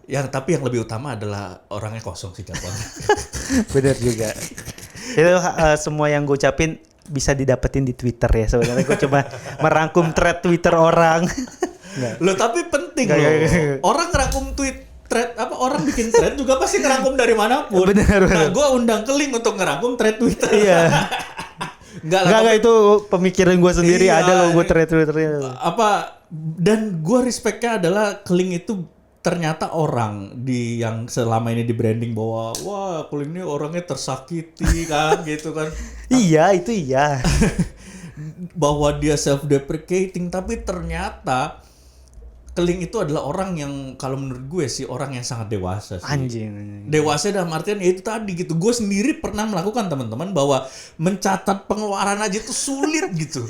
Tapi yang lebih utama adalah orangnya kosong sih jadwalnya. Bener juga. Itu semua yang gue ucapin bisa didapetin di Twitter ya. Sebenarnya gue coba merangkum thread Twitter orang. Loh tapi penting Nggak, loh. nggak. Orang ngerangkum thread apa, orang bikin thread juga pasti ngerangkum dari manapun. Bener. Nah, gue undang Keling untuk ngerangkum thread Twitter. Iya. Enggak itu pemikiran gue sendiri, Iya, ada loh gue Twitternya. apa, dan gue respectnya adalah Keling itu ternyata orang yang selama ini di branding bahwa wah Keling ini orangnya tersakiti kan gitu kan. Iya, itu iya. Bahwa dia self deprecating, tapi ternyata Keling itu adalah orang yang kalau menurut gue sih orang yang sangat dewasa sih. Anjing. Dewasa dalam artian ya itu tadi gitu. Gue sendiri pernah melakukan teman-teman bahwa mencatat pengeluaran aja itu sulit gitu.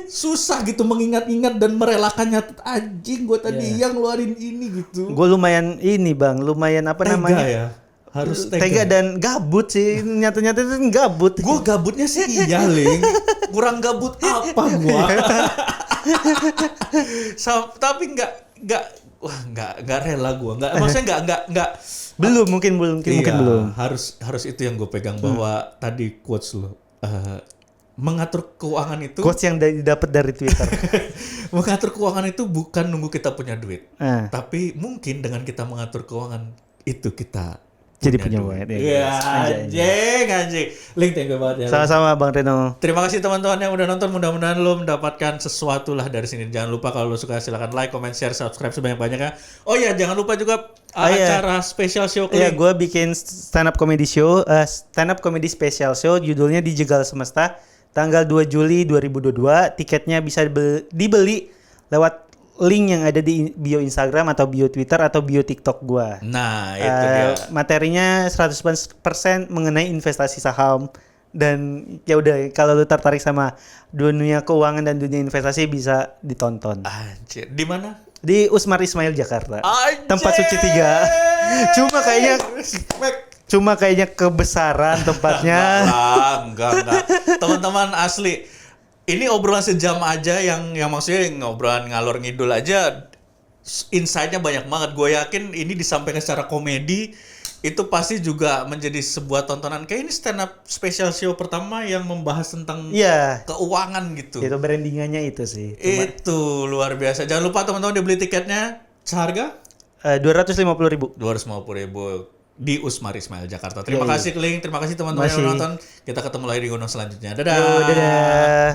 Susah gitu mengingat-ingat dan merelakannya. Anjing gue tadi yang ngeluarin ini gitu. Gue lumayan ini Bang, lumayan apa Tega namanya? ya. Harus Tega dan gabut sih, nyata-nyata itu gabut. Gue gabutnya sih iya Ling. Kurang gabut apa gue? Tapi nggak rela gue. Maksudnya nggak. Mungkin belum. Harus itu yang gue pegang bahwa tadi quotes lo. Mengatur keuangan itu. Quotes yang didapat dari Twitter. Mengatur keuangan itu bukan nunggu kita punya duit. Ah. Tapi mungkin dengan kita mengatur keuangan itu kita Jadi punya duit. Iya, anjing. Link, thank you banget ya. Sama-sama Bang Reno. Terima kasih teman-teman yang udah nonton. Mudah-mudahan lo mendapatkan sesuatu lah dari sini. Jangan lupa kalau lo suka silahkan like, comment, share, subscribe sebanyak-banyaknya. Oh iya, jangan lupa juga acara special show Iya, Keling. gue bikin stand up comedy special show, judulnya Dijegal Semesta, tanggal 2 Juli 2022. Tiketnya bisa dibeli lewat link yang ada di bio Instagram atau bio Twitter atau bio TikTok gue. Nah, itu dia. Materinya 100% mengenai investasi saham. Dan ya udah, kalau lu tertarik sama dunia keuangan dan dunia investasi bisa ditonton. Anjir, di mana? Di Usmar Ismail Jakarta. Anjir. Tempat suci 3. Cuma kayaknya kebesaran tempatnya. Enggak. Teman-teman asli. Ini obrolan sejam aja yang maksudnya ngobrolan ngalor ngidul aja. Insight-nya banyak banget. Gue yakin ini disampaikan secara komedi. Itu pasti juga menjadi sebuah tontonan. Kayak ini stand up special show pertama yang membahas tentang keuangan gitu. Itu brandingannya itu sih. Itu luar biasa. Jangan lupa teman-teman dibeli tiketnya. Seharga? 250.000. 250.000 di Usmar Ismail Jakarta. Terima kasih Keling. Terima kasih teman-teman yang nonton. Kita ketemu lagi di gunung selanjutnya. Dadah. Dadah.